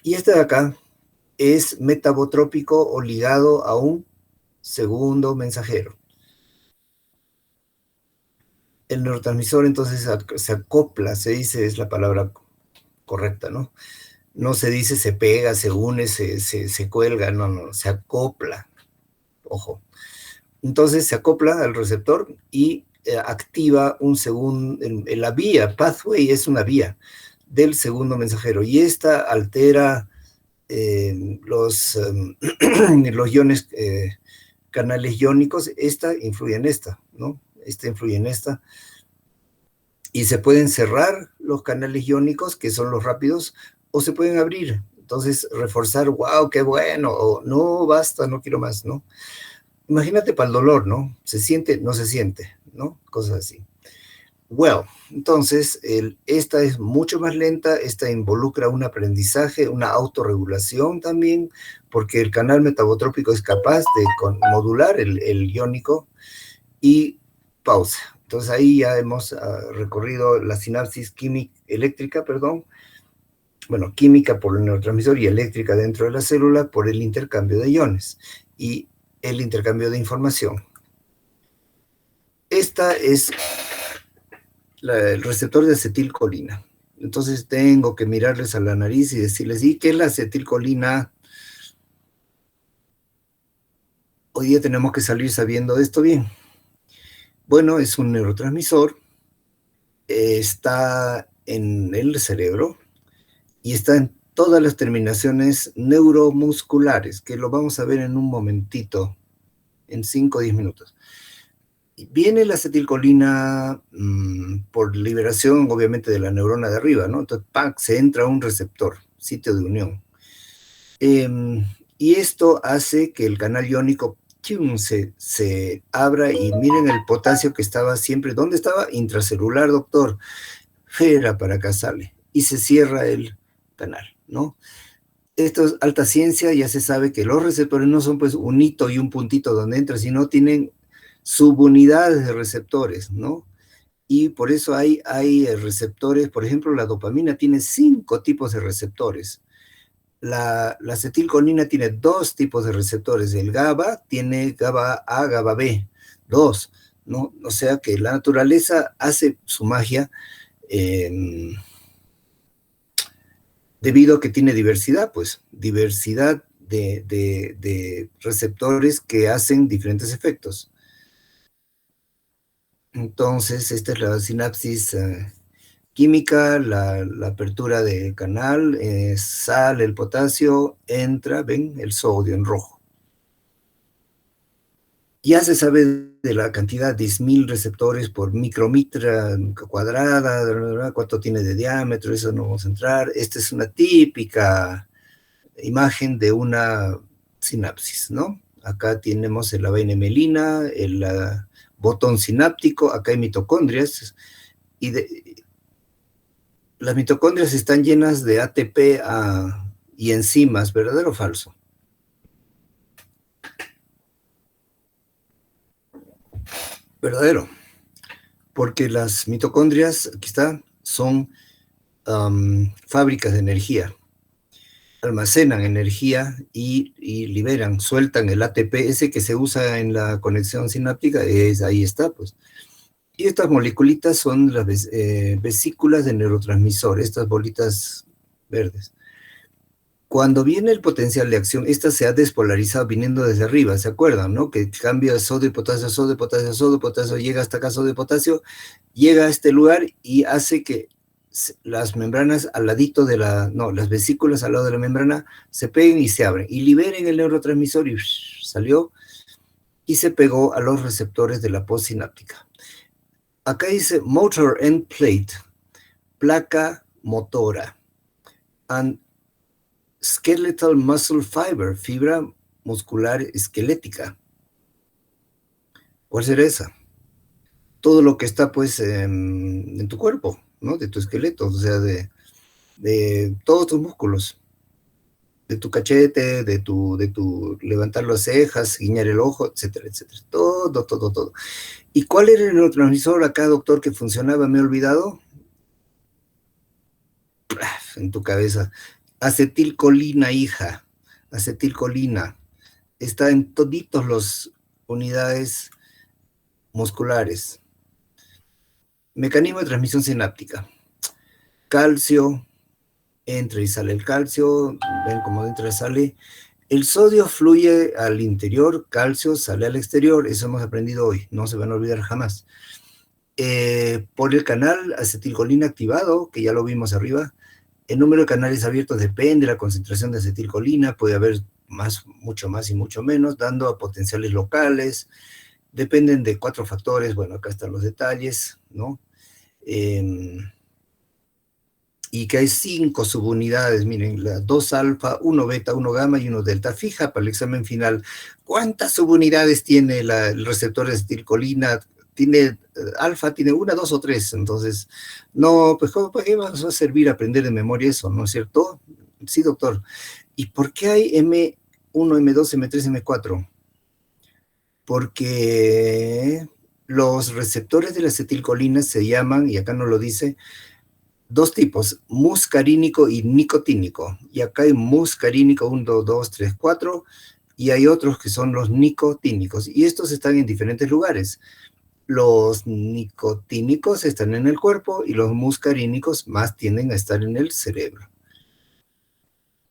Y este de acá es metabotrópico o ligado a un segundo mensajero. El neurotransmisor entonces se acopla, se dice, es la palabra correcta, ¿no? No se dice se pega, se une, se cuelga, no, se acopla. Ojo. Entonces se acopla al receptor y activa un segundo, la vía, pathway es una vía del segundo mensajero. Y esta altera los iones, canales iónicos. Esta influye en esta, ¿no? Esta influye en esta. Y se pueden cerrar los canales iónicos, que son los rápidos, o se pueden abrir. Entonces, reforzar, wow, qué bueno, o no, basta, no quiero más, ¿no? Imagínate para el dolor, ¿no? ¿Se siente? No se siente, ¿no? Cosas así. Well, entonces, esta es mucho más lenta, esta involucra un aprendizaje, una autorregulación también, porque el canal metabotrópico es capaz de modular el iónico y pausa. Entonces ahí ya hemos recorrido la sinapsis eléctrica, bueno, química por el neurotransmisor y eléctrica dentro de la célula por el intercambio de iones y el intercambio de información. Esta es el receptor de acetilcolina. Entonces tengo que mirarles a la nariz y decirles, ¿y qué es la acetilcolina? Hoy día tenemos que salir sabiendo esto bien. Bueno, es un neurotransmisor, está en el cerebro y está en todas las terminaciones neuromusculares, que lo vamos a ver en un momentito, en 5 o 10 minutos. Viene la acetilcolina por liberación, obviamente, de la neurona de arriba, ¿no? Entonces, ¡pac!, se entra a un receptor, sitio de unión. Y esto hace que el canal iónico se abra y miren el potasio que estaba siempre. ¿Dónde estaba? Intracelular, doctor. Era para acá sale. Y se cierra el canal, ¿no? Esto es alta ciencia, ya se sabe que los receptores no son pues un hito y un puntito donde entra, sino tienen subunidades de receptores, ¿no? Y por eso hay receptores, por ejemplo, la dopamina tiene 5 tipos de receptores. La acetilcolina tiene 2 tipos de receptores. El GABA tiene GABA A, GABA B, 2, ¿no? O sea que la naturaleza hace su magia debido a que tiene diversidad, pues, diversidad de receptores que hacen diferentes efectos. Entonces, esta es la sinapsis química, la apertura del canal, sale el potasio, entra, ven, el sodio en rojo. Ya se sabe de la cantidad de 10.000 receptores por micrometra cuadrada, cuánto tiene de diámetro, eso no vamos a entrar. Esta es una típica imagen de una sinapsis, ¿no? Acá tenemos la vaina-mielina, el botón sináptico, acá hay mitocondrias, y las mitocondrias están llenas de ATP y enzimas, ¿verdadero o falso? Verdadero, porque las mitocondrias, aquí está, son fábricas de energía, almacenan energía y liberan, sueltan el ATP, ese que se usa en la conexión sináptica, ahí está, pues. Y estas moleculitas son las vesículas de neurotransmisor, estas bolitas verdes. Cuando viene el potencial de acción, esta se ha despolarizado viniendo desde arriba, ¿se acuerdan, no? Que cambia sodio, potasio, sodio, potasio, sodio, potasio, llega hasta acá, sodio, potasio, llega a este lugar y hace que las membranas al ladito de las vesículas al lado de la membrana se peguen y se abren, y liberen el neurotransmisor y salió, y se pegó a los receptores de la postsináptica. Acá dice motor end plate, placa motora, and skeletal muscle fiber, fibra muscular esquelética. ¿Cuál será esa? Todo lo que está, pues, en tu cuerpo, ¿no? De tu esqueleto, o sea, de todos tus músculos, de tu cachete, de tu levantar las cejas, guiñar el ojo, etcétera, etcétera. Todo. ¿Y cuál era el neurotransmisor acá, doctor, que funcionaba? Me he olvidado. En tu cabeza. Acetilcolina, hija. Acetilcolina. Está en toditos las unidades musculares. Mecanismo de transmisión sináptica. Calcio, entra y sale el calcio, ven cómo entra y sale. El sodio fluye al interior, calcio sale al exterior, eso hemos aprendido hoy, no se van a olvidar jamás. Por el canal acetilcolina activado, que ya lo vimos arriba, El número de canales abiertos depende de la concentración de acetilcolina, puede haber mucho más y mucho menos, dando a potenciales locales, dependen de 4 factores, bueno, acá están los detalles, ¿no? Y que hay 5 subunidades, miren, la 2 alfa, 1 beta, 1 gamma y 1 delta. Fija para el examen final, ¿cuántas subunidades tiene el receptor de acetilcolina? Tiene alfa, tiene 1, 2 o 3, entonces, no, pues ¿para qué va a servir aprender de memoria eso, no es cierto? Sí, doctor. ¿Y por qué hay M1, M2, M3, M4? Porque los receptores de la acetilcolina se llaman, y acá no lo dice, 2 tipos, muscarínico y nicotínico. Y acá hay muscarínico 1, 2, 3, 4, y hay otros que son los nicotínicos. Y estos están en diferentes lugares. Los nicotínicos están en el cuerpo y los muscarínicos más tienden a estar en el cerebro.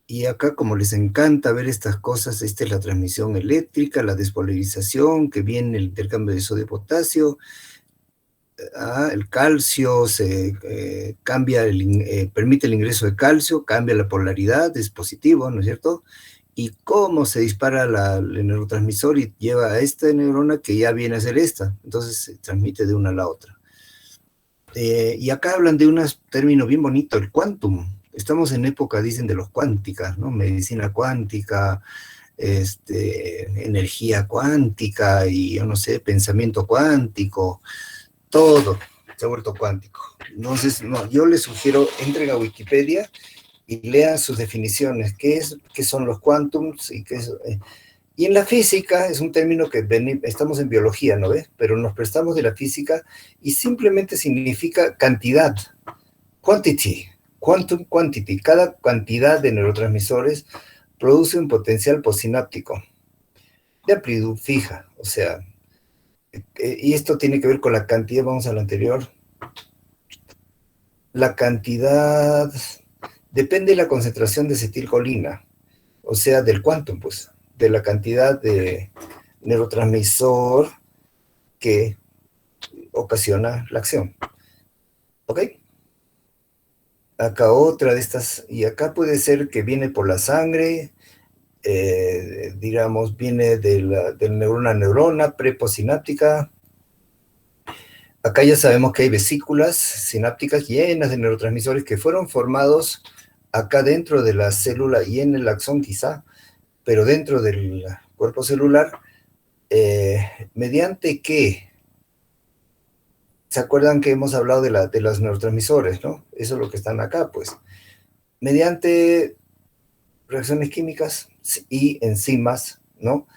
Y acá, como les encanta ver estas cosas, esta es la transmisión eléctrica, la despolarización, que viene el intercambio de sodio y potasio. El calcio permite el ingreso de calcio, cambia la polaridad, es positivo, ¿no es cierto? Y cómo se dispara el neurotransmisor y lleva a esta neurona que ya viene a ser esta, entonces se transmite de una a la otra. Y acá hablan de un término bien bonito, el quantum. Estamos en época, dicen, de los cuánticas, ¿no? Medicina cuántica, energía cuántica y, yo no sé, pensamiento cuántico, todo se ha vuelto cuántico. Entonces, no, yo les sugiero, entren a Wikipedia y lean sus definiciones, qué son los quantums y en la física es un término que estamos en biología, ¿no ves? Pero nos prestamos de la física y simplemente significa cantidad, quantity, quantum quantity. Cada cantidad de neurotransmisores produce un potencial postsináptico de amplitud fija, o sea, y esto tiene que ver con la cantidad, vamos a lo anterior. La cantidad depende de la concentración de acetilcolina, o sea, del quantum, pues, de la cantidad de neurotransmisor que ocasiona la acción. ¿Ok? Acá otra de estas, y acá puede ser que viene por la sangre, digamos, viene del neurona a neurona, preposináptica. Acá ya sabemos que hay vesículas sinápticas llenas de neurotransmisores que fueron formados acá dentro de la célula y en el axón quizá, pero dentro del cuerpo celular, ¿mediante qué? ¿Se acuerdan que hemos hablado de los neurotransmisores, no? Eso es lo que están acá, pues. Mediante reacciones químicas y enzimas, ¿no?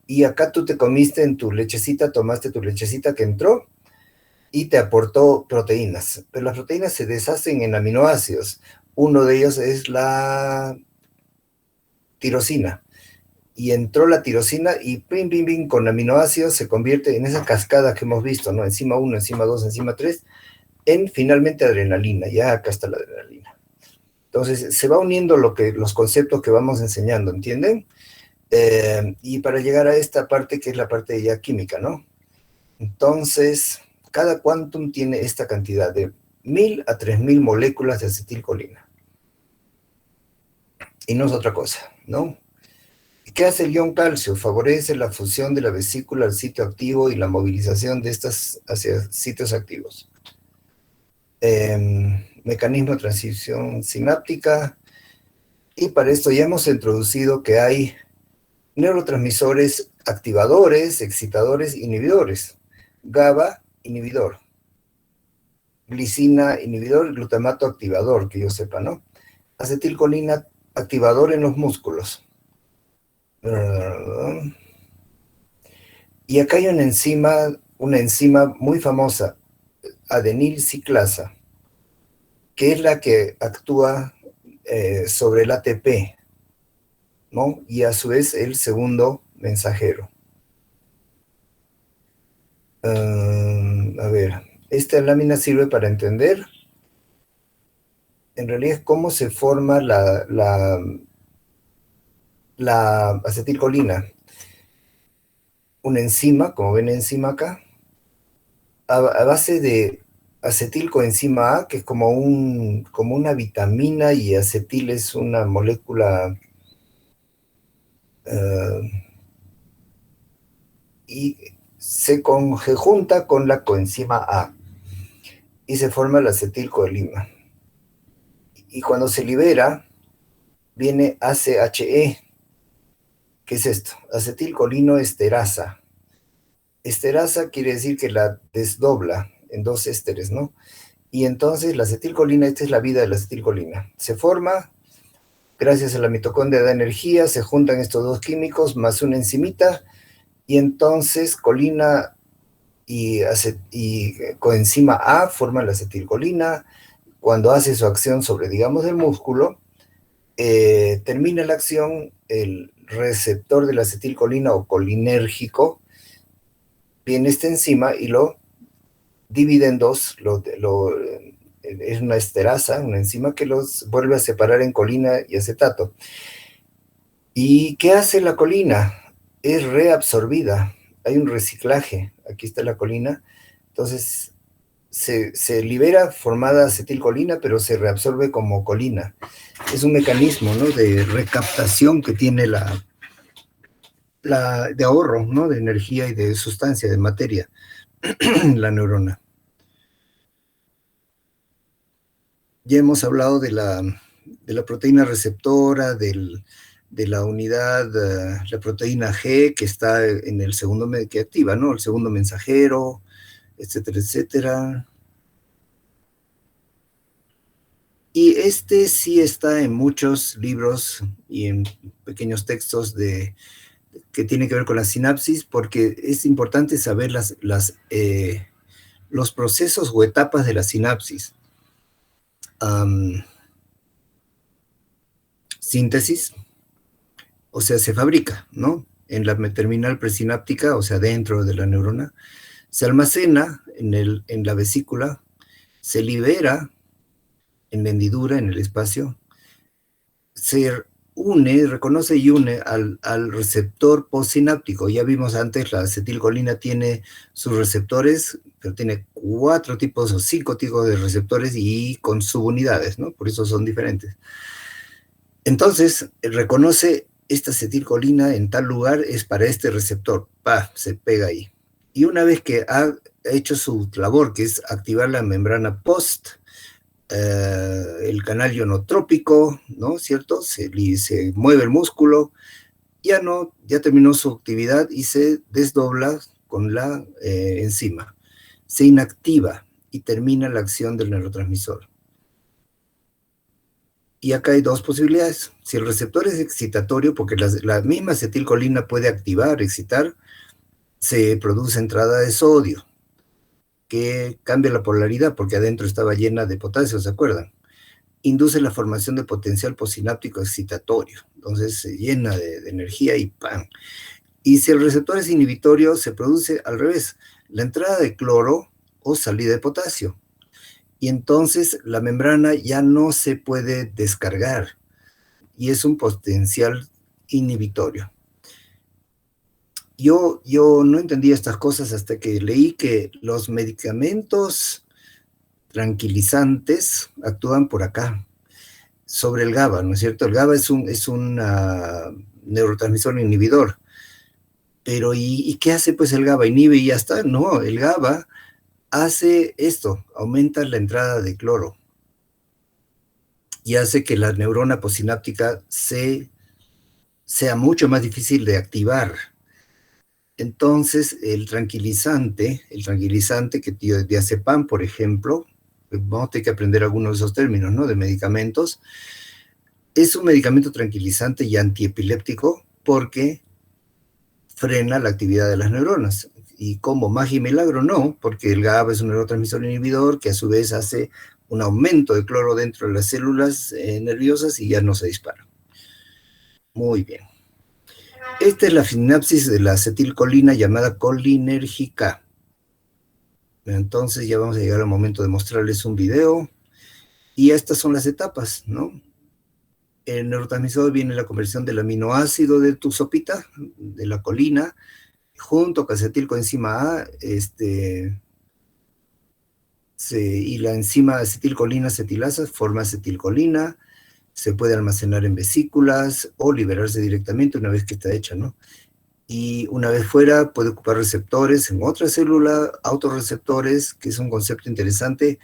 Y acá tú te comiste en tu lechecita, tomaste tu lechecita que entró y te aportó proteínas. Pero las proteínas se deshacen en aminoácidos. Uno de ellos es la tirosina. Y entró la tirosina y pim, pim, pim, con aminoácidos se convierte en esa cascada que hemos visto, ¿no? Enzima 1, enzima 2, enzima 3, en finalmente adrenalina. Ya acá está la adrenalina. Entonces, se va uniendo los conceptos que vamos enseñando, ¿entienden? Y para llegar a esta parte, que es la parte ya química, ¿no? Entonces, cada quantum tiene esta cantidad de 1000 a 3000 moléculas de acetilcolina. Y no es otra cosa, ¿no? ¿Qué hace el ion calcio? Favorece la fusión de la vesícula al sitio activo y la movilización de estas hacia sitios activos. Mecanismo de transición sináptica. Y para esto ya hemos introducido que hay neurotransmisores activadores, excitadores, inhibidores. GABA, inhibidor. Glicina, inhibidor. Glutamato, activador, que yo sepa, ¿no? Acetilcolina, activador en los músculos. Y acá hay una enzima muy famosa, adenil ciclasa, que es la que actúa sobre el ATP, ¿no? Y a su vez el segundo mensajero. A ver, esta lámina sirve para entender, en realidad, cómo se forma la acetilcolina. Una enzima, como ven enzima acá, a base de acetilcoenzima A, que es como una vitamina, y acetil es una molécula y se junta con la coenzima A y se forma la acetilcolina. Y cuando se libera, viene ACHE. ¿Qué es esto? Acetilcolinoesterasa. Esterasa quiere decir que la desdobla en dos ésteres, ¿no? Y entonces la acetilcolina, esta es la vida de la acetilcolina. Se forma, gracias a la mitocondria da energía, se juntan estos dos químicos más una enzimita, y entonces colina y coenzima A forman la acetilcolina. Cuando hace su acción sobre, digamos, el músculo, termina la acción, el receptor de la acetilcolina o colinérgico viene esta enzima y lo divide en dos, es una esterasa, una enzima que los vuelve a separar en colina y acetato. ¿Y qué hace la colina? Es reabsorbida, hay un reciclaje, aquí está la colina, entonces se libera formada acetilcolina, pero se reabsorbe como colina. Es un mecanismo, ¿no?, de recaptación que tiene de ahorro, ¿no?, de energía y de sustancia, de materia, la neurona. Ya hemos hablado de la proteína receptora, de la unidad, la proteína G, que está en el segundo, que activa, ¿no?, el segundo mensajero, etcétera, etcétera. Y este sí está en muchos libros y en pequeños textos que tienen que ver con la sinapsis, porque es importante saber los procesos o etapas de la sinapsis. Síntesis, o sea, se fabrica, ¿no?, en la terminal presináptica, o sea, dentro de la neurona, se almacena en la vesícula, se libera en la hendidura, en el espacio, se reconoce y une al receptor postsináptico. Ya vimos antes, la acetilcolina tiene sus receptores, pero tiene 4 tipos o 5 tipos de receptores y con subunidades, ¿no? Por eso son diferentes. Entonces, reconoce esta acetilcolina en tal lugar, es para este receptor, se pega ahí. Y una vez que ha hecho su labor, que es activar la membrana post, el canal ionotrópico, ¿no?, ¿cierto? Se mueve el músculo, ya terminó su actividad y se desdobla con la enzima. Se inactiva y termina la acción del neurotransmisor. Y acá hay dos posibilidades. Si el receptor es excitatorio, porque la misma acetilcolina puede activar, excitar, se produce entrada de sodio, que cambia la polaridad, porque adentro estaba llena de potasio, ¿se acuerdan? Induce la formación de potencial postsináptico excitatorio, entonces se llena de energía y ¡pam! Y si el receptor es inhibitorio, se produce al revés, la entrada de cloro o salida de potasio. Y entonces la membrana ya no se puede descargar, y es un potencial inhibitorio. Yo no entendía estas cosas hasta que leí que los medicamentos tranquilizantes actúan por acá, sobre el GABA, ¿no es cierto? El GABA es un neurotransmisor inhibidor. Pero ¿y qué hace pues el GABA? ¿Inhibe y ya está? No, el GABA hace esto, aumenta la entrada de cloro y hace que la neurona postsináptica sea mucho más difícil de activar. Entonces, el tranquilizante que diazepam, por ejemplo, vamos a tener que aprender algunos de esos términos, ¿no?, de medicamentos, es un medicamento tranquilizante y antiepiléptico porque frena la actividad de las neuronas. Y como magia y milagro, no, porque el GABA es un neurotransmisor inhibidor que a su vez hace un aumento de cloro dentro de las células nerviosas y ya no se dispara. Muy bien. Esta es la sinapsis de la acetilcolina llamada colinérgica. Entonces ya vamos a llegar al momento de mostrarles un video. Y estas son las etapas, ¿no? El neurotransmisor viene la conversión del aminoácido de tu sopita, de la colina, junto con acetilcoenzima A, y la enzima acetilcolina acetilasa forma acetilcolina, se puede almacenar en vesículas o liberarse directamente una vez que está hecha, ¿no? Y una vez fuera puede ocupar receptores en otra célula, autorreceptores, que es un concepto interesante.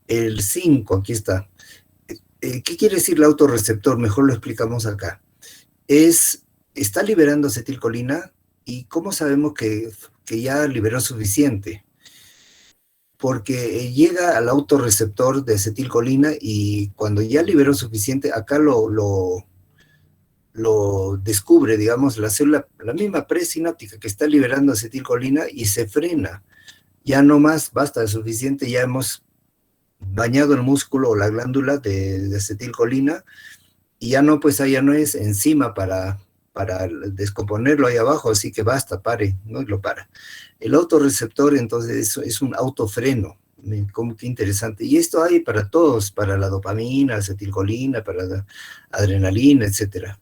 El 5, aquí está. ¿Qué quiere decir el autorreceptor? Mejor lo explicamos acá. Está liberando acetilcolina, y ¿cómo sabemos que ya liberó suficiente? Porque llega al autorreceptor de acetilcolina y cuando ya liberó suficiente, acá lo descubre, digamos, la célula, la misma presináptica que está liberando acetilcolina, y se frena. Ya no más, basta de suficiente, ya hemos bañado el músculo o la glándula de acetilcolina, y ya no, pues ya no es enzima para descomponerlo ahí abajo, así que basta, pare, ¿no? Y lo para. El autorreceptor, entonces, es un autofreno. Como que interesante. Y esto hay para todos, para la dopamina, acetilcolina, para la adrenalina, etcétera.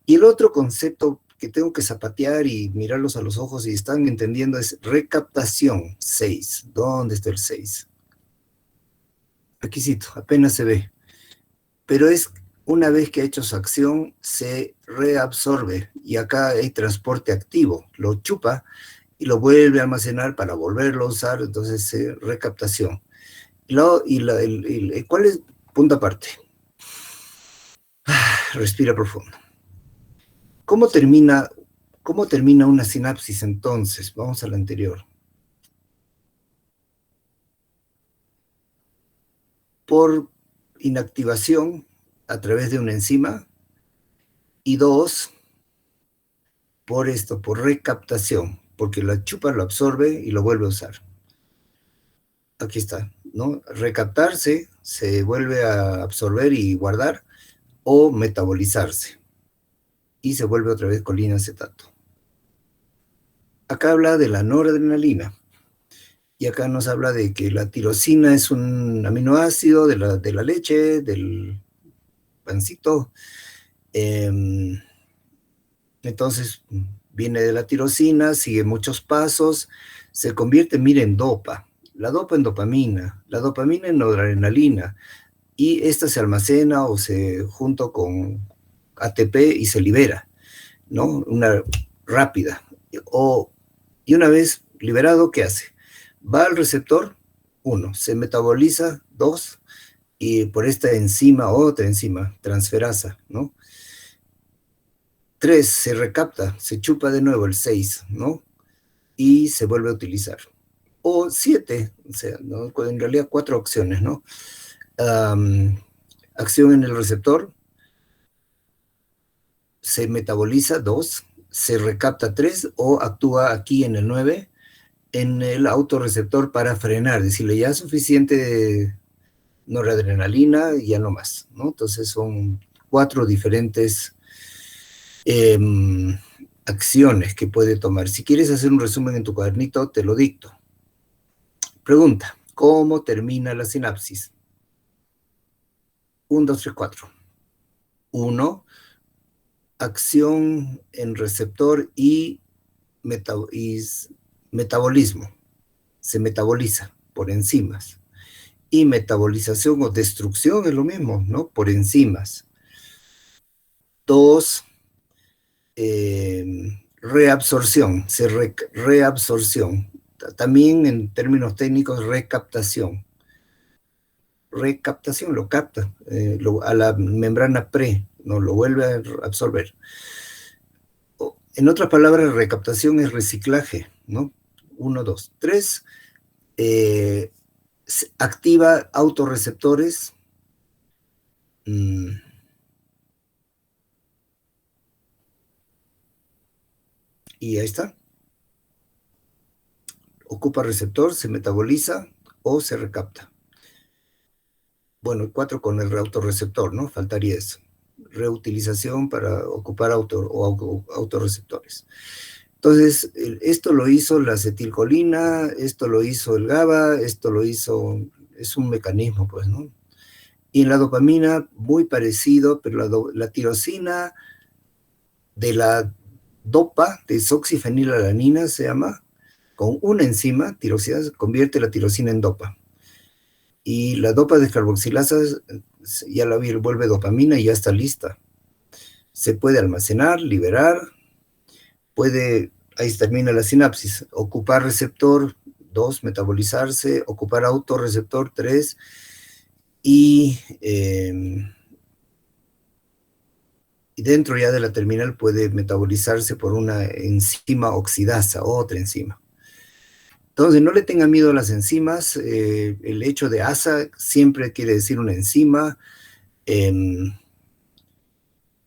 Y el otro concepto que tengo que zapatear y mirarlos a los ojos y están entendiendo es recaptación, 6. ¿Dónde está el 6? Aquícito, apenas se ve. Pero es una vez que ha hecho su acción, se reabsorbe. Y acá hay transporte activo. Lo chupa y lo vuelve a almacenar para volverlo a usar. Entonces, recaptación. ¿Cuál es? Punto aparte. Respira profundo. ¿Cómo termina una sinapsis entonces? Vamos a la anterior. Por inactivación a través de una enzima, y 2, por recaptación, porque la chupa, lo absorbe y lo vuelve a usar. Aquí está, ¿no? Recaptarse, se vuelve a absorber y guardar, o metabolizarse, y se vuelve otra vez colina-acetato. Acá habla de la noradrenalina, y acá nos habla de que la tirosina es un aminoácido de la leche, del pancito. Entonces, viene de la tirosina, sigue muchos pasos, se convierte, miren, dopa. La dopa en dopamina, la dopamina en noradrenalina, y esta se almacena o se junto con ATP y se libera, ¿no? Una rápida. Y una vez liberado, ¿qué hace? Va al receptor, 1, se metaboliza, 2, y por esta enzima, otra enzima, transferasa, ¿no? 3, se recapta, se chupa de nuevo el 6, ¿no? Y se vuelve a utilizar. O 7, o sea, ¿no? En realidad 4 opciones, ¿no? Acción en el receptor, se metaboliza, 2, se recapta, 3, o actúa aquí en el 9, en el autorreceptor para frenar, decirle ya suficiente noradrenalina, ya no más, ¿no? Entonces son 4 diferentes acciones que puede tomar. Si quieres hacer un resumen en tu cuadernito, te lo dicto. Pregunta, ¿cómo termina la sinapsis? 1, 2, 3, 4. 1, acción en receptor y metabolismo. Se metaboliza por enzimas. Y metabolización o destrucción es lo mismo, ¿no? Por enzimas. 2, reabsorción, reabsorción. También en términos técnicos, recaptación. Recaptación, lo capta a la membrana no lo vuelve a absorber. En otras palabras, recaptación es reciclaje, ¿no? 1, 2, 3. Activa autorreceptores. Y ahí está. Ocupa receptor, se metaboliza o se recapta. Bueno, 4 con el autorreceptor, ¿no? Faltaría eso. Reutilización para ocupar autorreceptores. Entonces, esto lo hizo la acetilcolina, esto lo hizo el GABA, esto lo hizo, es un mecanismo, pues, ¿no? Y en la dopamina, muy parecido, pero la tirosina de la dopa, desoxifenilalanina se llama, con una enzima, tirosina, convierte la tirosina en dopa. Y la dopa descarboxilasa ya la vuelve dopamina y ya está lista. Se puede almacenar, liberar, ahí termina la sinapsis, ocupar receptor 2, metabolizarse, ocupar autorreceptor 3, y dentro ya de la terminal puede metabolizarse por una enzima oxidasa, otra enzima. Entonces, no le tengan miedo a las enzimas. El hecho de asa siempre quiere decir una enzima.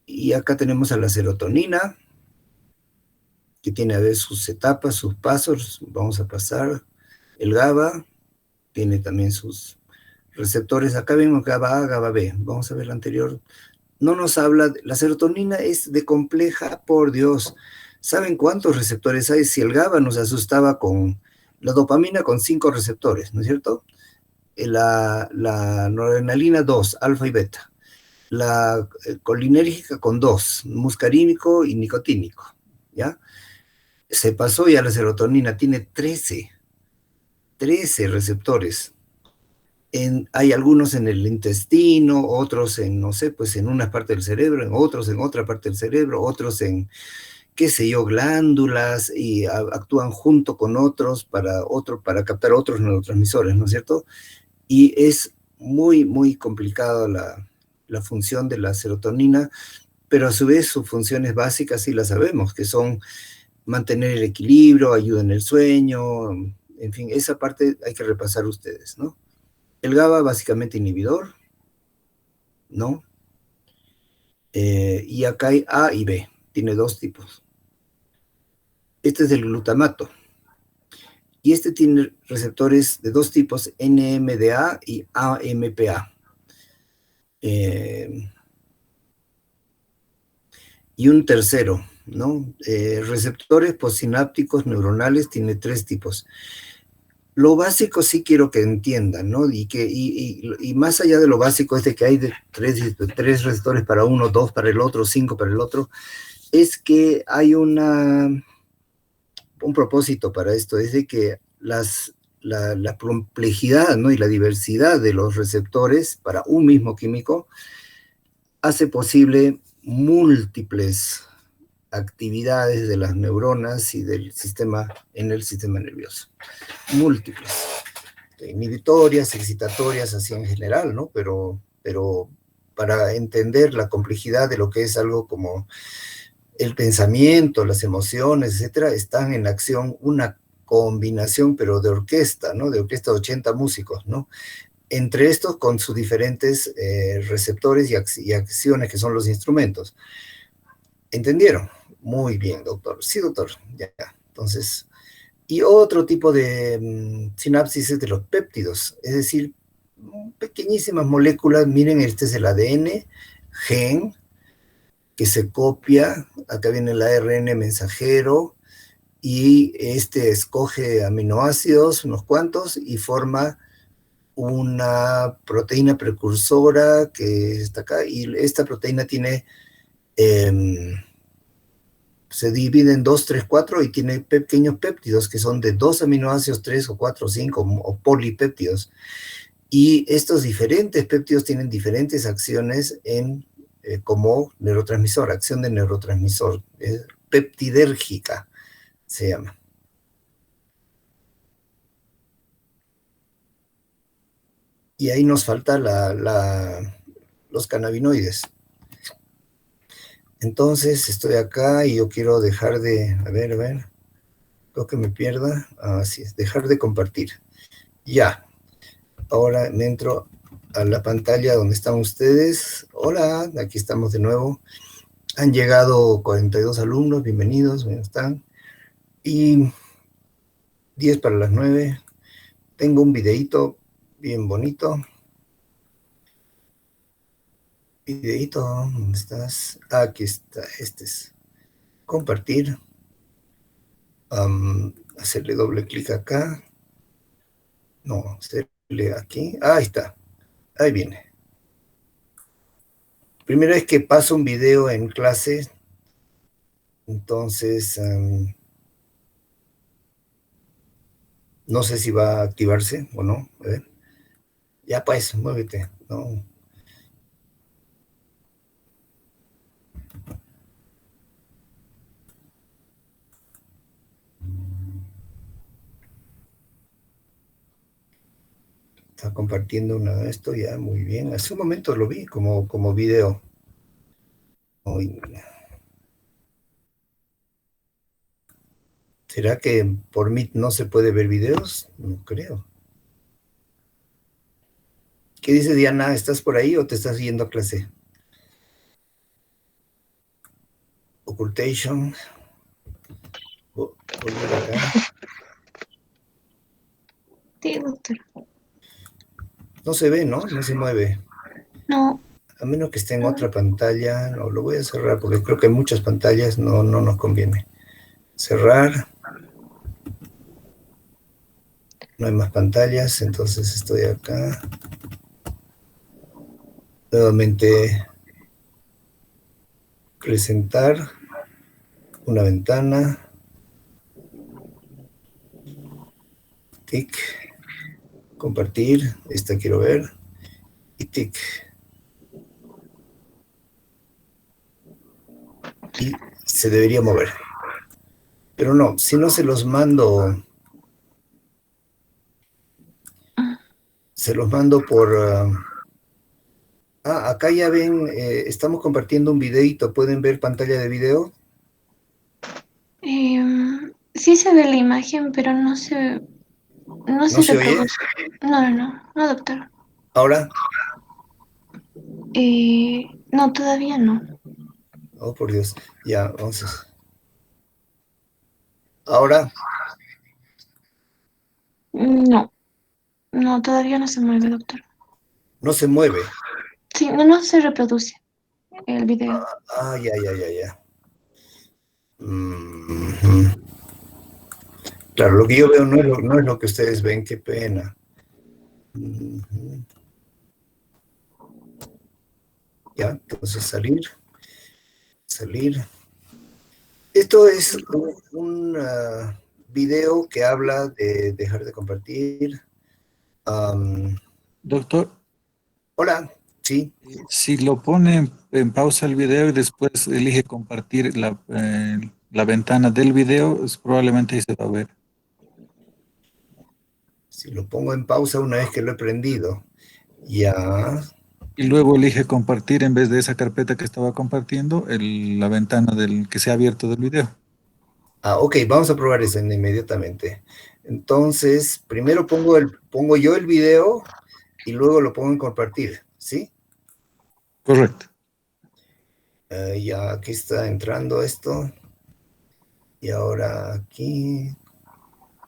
Y acá tenemos a la serotonina, que tiene a ver sus etapas, sus pasos. Vamos a pasar. El GABA tiene también sus receptores. Acá vemos GABA A, GABA B. Vamos a ver la anterior. No nos habla, la serotonina es de compleja, por Dios. ¿Saben cuántos receptores hay? Si el GABA nos asustaba con la dopamina con 5 receptores, ¿no es cierto? La noradrenalina 2, alfa y beta. La colinérgica con 2, muscarínico y nicotínico, ¿ya? Se pasó ya la serotonina, tiene 13 receptores. Hay algunos en el intestino, otros en, no sé, pues en una parte del cerebro, en otros en otra parte del cerebro, otros en, qué sé yo, glándulas, y actúan junto con otros para captar otros neurotransmisores, ¿no es cierto? Y es muy, muy complicada la función de la serotonina, pero a su vez sus funciones básicas sí las sabemos, que son mantener el equilibrio, ayuda en el sueño, en fin, esa parte hay que repasar ustedes, ¿no? El GABA básicamente inhibidor, ¿no? Y acá hay A y B, tiene 2 tipos. Este es el glutamato. Y este tiene receptores de 2 tipos, NMDA y AMPA. Y un tercero, ¿no? Receptores postsinápticos neuronales tiene 3 tipos. Lo básico sí quiero que entiendan, ¿no? Y más allá de lo básico, es de que hay tres receptores para uno, 2 para el otro, 5 para el otro, es que hay un propósito para esto, es de que la complejidad, ¿no? Y la diversidad de los receptores para un mismo químico hace posible múltiples actividades de las neuronas y del sistema en el sistema nervioso. Múltiples. Inhibitorias, excitatorias, así en general, ¿no? Pero para entender la complejidad de lo que es algo como el pensamiento, las emociones, etcétera, están en acción una combinación, pero de orquesta, ¿no? De orquesta de 80 músicos, ¿no? Entre estos con sus diferentes receptores y acciones que son los instrumentos. ¿Entendieron? Muy bien, doctor. Sí, doctor. Ya. Entonces, y otro tipo de sinapsis es de los péptidos, es decir, pequeñísimas moléculas. Miren, este es el ADN, gen, que se copia, acá viene el ARN mensajero, y este escoge aminoácidos, unos cuantos, y forma una proteína precursora que está acá, y esta proteína tiene, se divide en 2, 3, 4, y tiene pequeños péptidos que son de 2 aminoácidos, 3 o 4 o 5, o polipéptidos. Y estos diferentes péptidos tienen diferentes acciones como neurotransmisor, acción de neurotransmisor, peptidérgica se llama. Y ahí nos falta los cannabinoides. Entonces estoy acá y yo quiero dejar de, a ver, creo que me pierda, así es, dejar de compartir. Ya, ahora me entro a la pantalla donde están ustedes. Hola, aquí estamos de nuevo. Han llegado 42 alumnos, bienvenidos, ¿cómo están? Y 10 para las 9. Tengo un videíto bien bonito. Videíto, ¿dónde estás? Aquí está, este es compartir. Hacerle doble clic acá. No, hacerle aquí. Ahí está, ahí viene. Primera vez que paso un video en clase, entonces no sé si va a activarse o no. A ver. Ya pues, muévete. No. Está compartiendo una de esto ya, muy bien. Hace un momento lo vi como video. Uy, ¿será que por Meet no se puede ver videos? No creo. ¿Qué dice Diana? ¿Estás por ahí o te estás yendo a clase? Occultation. Volver acá. Sí, doctor. No se ve, ¿no? No se mueve. No. A menos que esté en otra pantalla. No, lo voy a cerrar porque creo que en muchas pantallas no nos conviene. Cerrar. No hay más pantallas, entonces estoy acá. Nuevamente presentar una ventana. Tic. Compartir. Esta quiero ver. Y tic. Y se debería mover. Pero no, si no se los mando por... acá ya ven, estamos compartiendo un videito. ¿Pueden ver pantalla de video? Sí se ve la imagen, pero no se ¿No se oye? reproduce. No, doctor. ¿Ahora? No, todavía no. Oh, por Dios. Ya, vamos. ¿Ahora? No, todavía no se mueve, doctor. No se mueve. Sí, no se reproduce el video. Ya. Claro, lo que yo veo no es lo que ustedes ven, qué pena. Ya, entonces salir. Esto es un video que habla de dejar de compartir. Doctor, Hola, sí. si lo pone en pausa el video y después elige compartir la ventana del video, probablemente ahí se va a ver. Si lo pongo en pausa una vez que lo he prendido. Ya. Y luego elige compartir en vez de esa carpeta que estaba compartiendo, la ventana que se ha abierto del video. Ok, vamos a probar eso inmediatamente. Entonces, primero pongo yo el video y luego lo pongo en compartir, ¿sí? Correcto. Ya aquí está entrando esto. Y ahora aquí.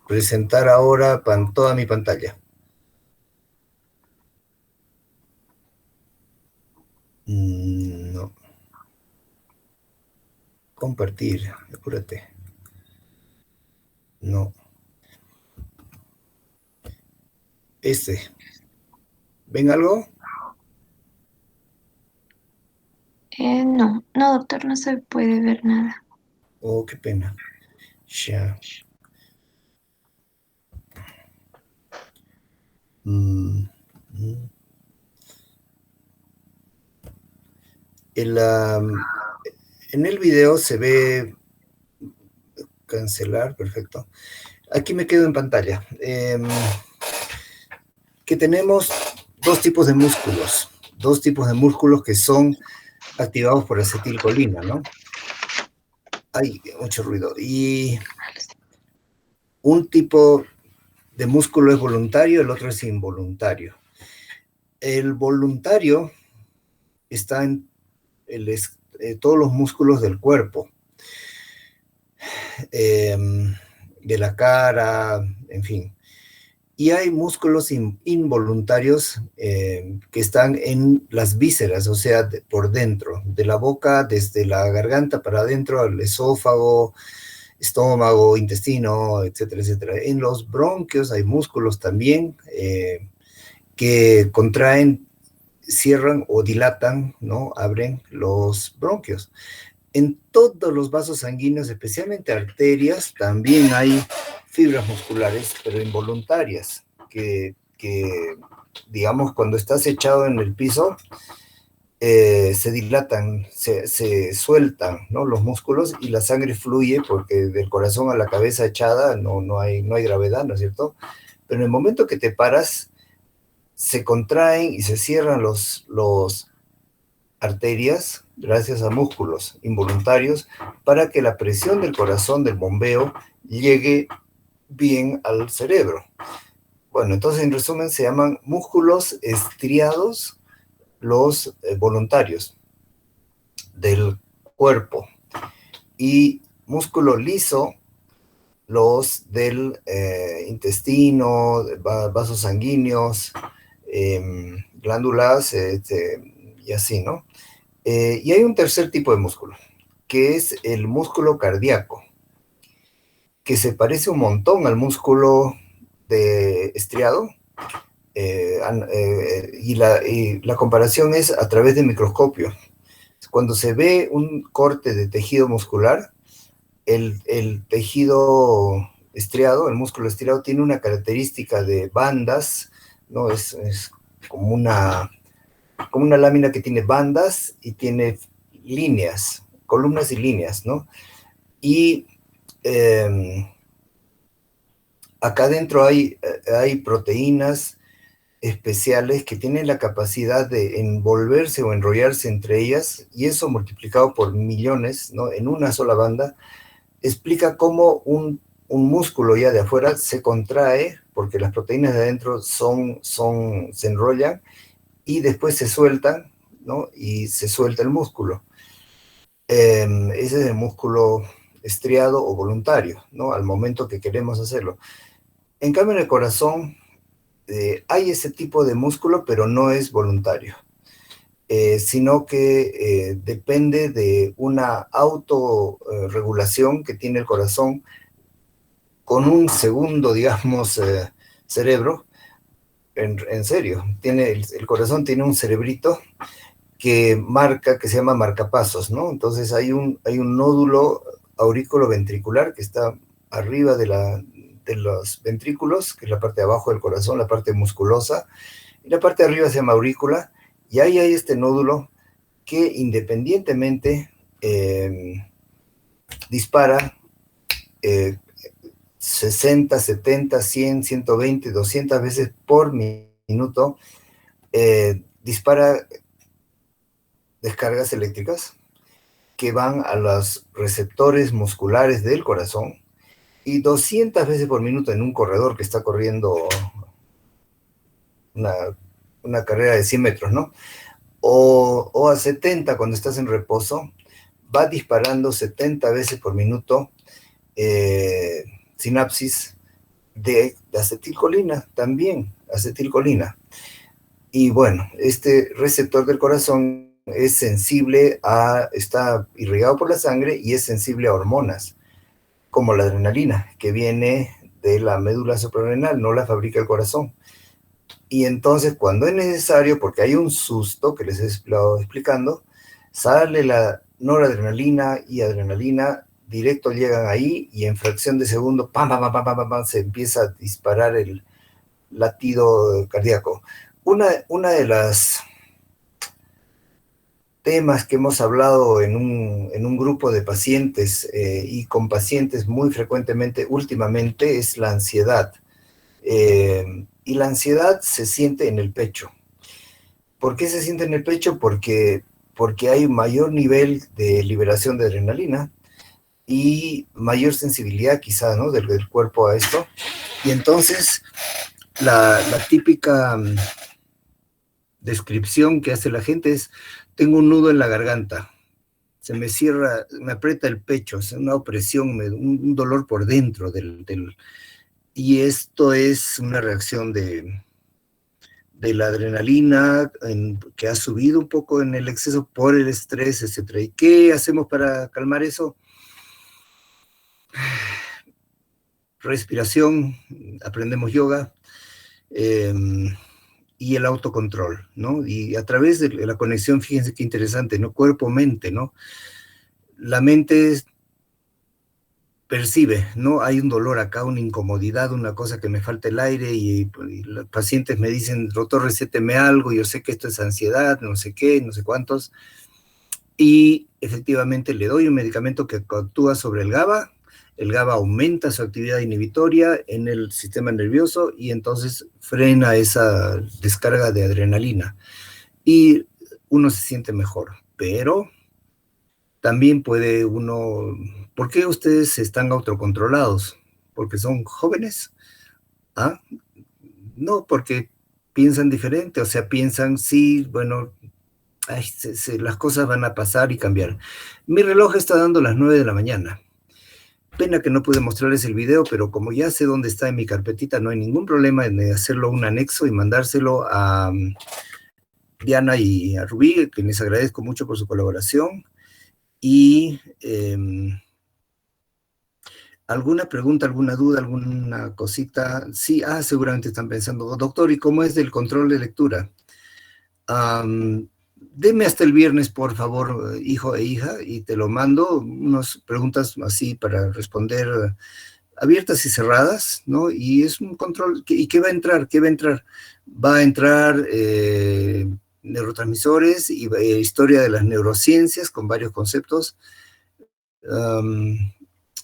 Presentar ahora toda mi pantalla. No. Compartir, apúrate. No. ¿Ven algo? No, doctor, no se puede ver nada. Oh, qué pena. Ya. En el video se ve cancelar, perfecto. Aquí me quedo en pantalla. Que tenemos dos tipos de músculos que son activados por acetilcolina, ¿no? Hay mucho ruido. Y un tipo de músculo es voluntario, el otro es involuntario. El voluntario está en todos los músculos del cuerpo, de la cara, en fin. Y hay músculos involuntarios que están en las vísceras, o sea, por dentro, de la boca, desde la garganta para adentro, al esófago, estómago, intestino, etcétera, etcétera. En los bronquios hay músculos también que contraen, cierran o dilatan, ¿no? Abren los bronquios. En todos los vasos sanguíneos, especialmente arterias, también hay fibras musculares, pero involuntarias, que digamos, cuando estás echado en el piso, se dilatan, se sueltan, ¿no?, los músculos y la sangre fluye porque del corazón a la cabeza echada no hay gravedad, ¿no es cierto? Pero en el momento que te paras, se contraen y se cierran los arterias gracias a músculos involuntarios para que la presión del corazón, del bombeo, llegue bien al cerebro. Bueno, entonces en resumen se llaman músculos estriados los voluntarios del cuerpo y músculo liso los del intestino, vasos sanguíneos, glándulas, y así, ¿no? Y hay un tercer tipo de músculo, que es el músculo cardíaco, que se parece un montón al músculo estriado, y la comparación es a través del microscopio. Cuando se ve un corte de tejido muscular, el tejido estriado, el músculo estriado, tiene una característica de bandas, ¿no? Es como una lámina que tiene bandas y tiene líneas, columnas y líneas, ¿no? Y acá adentro hay proteínas especiales que tienen la capacidad de envolverse o enrollarse entre ellas, y eso multiplicado por millones, ¿no?, en una sola banda, explica cómo un músculo ya de afuera se contrae, porque las proteínas de adentro se enrollan, y después se sueltan, ¿no?, y se suelta el músculo. Ese es el músculo estriado o voluntario, ¿no?, al momento que queremos hacerlo. En cambio, en el corazón hay ese tipo de músculo, pero no es voluntario, sino que depende de una autorregulación que tiene el corazón con un segundo, digamos, cerebro. En serio, el corazón tiene un cerebrito que se llama marcapasos, ¿no? Entonces hay un nódulo aurículo-ventricular que está arriba de los ventrículos, que es la parte de abajo del corazón, la parte musculosa, y la parte de arriba se llama aurícula, y ahí hay este nódulo que independientemente dispara 60, 70, 100, 120, 200 veces por minuto, dispara descargas eléctricas que van a los receptores musculares del corazón, y 200 veces por minuto en un corredor que está corriendo una carrera de 100 metros, ¿no? O a 70 cuando estás en reposo, va disparando 70 veces por minuto sinapsis de acetilcolina, también acetilcolina. Y bueno, este receptor del corazón es sensible está irrigado por la sangre y es sensible a hormonas, como la adrenalina, que viene de la médula suprarrenal, no la fabrica el corazón. Y entonces, cuando es necesario, porque hay un susto que les he estado explicando, sale la noradrenalina y adrenalina, directo llegan ahí, y en fracción de segundo, pam, pam, pam, pam, pam, pam, se empieza a disparar el latido cardíaco. Una de las temas que hemos hablado en un grupo de pacientes y con pacientes muy frecuentemente últimamente es la ansiedad. Y la ansiedad se siente en el pecho. ¿Por qué se siente en el pecho? Porque hay un mayor nivel de liberación de adrenalina y mayor sensibilidad quizá, ¿no?, del cuerpo a esto. Y entonces la típica descripción que hace la gente es: tengo un nudo en la garganta, se me cierra, me aprieta el pecho, es una opresión, un dolor por dentro y esto es una reacción de la adrenalina que ha subido un poco en el exceso por el estrés, etc. ¿Y qué hacemos para calmar eso? Respiración, aprendemos yoga, y el autocontrol, ¿no? Y a través de la conexión, fíjense qué interesante, ¿no? Cuerpo-mente, ¿no? La mente percibe, ¿no? Hay un dolor acá, una incomodidad, una cosa que me falta el aire y los pacientes me dicen, doctor, recéteme algo, yo sé que esto es ansiedad, no sé qué, no sé cuántos, y efectivamente le doy un medicamento que actúa sobre el GABA aumenta su actividad inhibitoria en el sistema nervioso y entonces frena esa descarga de adrenalina y uno se siente mejor, pero también puede uno... ¿Por qué ustedes están autocontrolados? ¿Porque son jóvenes? ¿Ah? No, porque piensan diferente, o sea, piensan, sí, bueno, ay, las cosas van a pasar y cambiar. Mi reloj está dando las 9 de la mañana. Pena que no pude mostrarles el video, pero como ya sé dónde está en mi carpetita, no hay ningún problema en hacerlo un anexo y mandárselo a Diana y a Rubí, que les agradezco mucho por su colaboración. Y ¿alguna pregunta, alguna duda, alguna cosita? Sí, seguramente están pensando, doctor, ¿y cómo es del control de lectura? Deme hasta el viernes, por favor, hijo e hija, y te lo mando, unas preguntas así para responder abiertas y cerradas, ¿no? Y es un control, ¿y qué va a entrar? ¿Qué va a entrar? Va a entrar neurotransmisores y historia de las neurociencias con varios conceptos,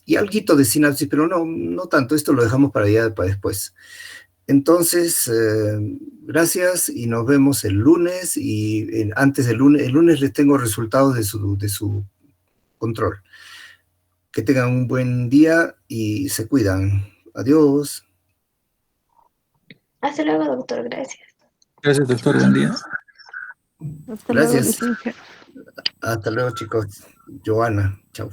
y alguito de sinapsis, pero no tanto, esto lo dejamos para allá, para después. Entonces, gracias y nos vemos el lunes y antes del lunes, el lunes les tengo resultados de su control. Que tengan un buen día y se cuidan. Adiós. Hasta luego, doctor. Gracias. Gracias, doctor. Buen día. Hasta luego, Gracias. licencia. Hasta luego, chicos. Joana, chao.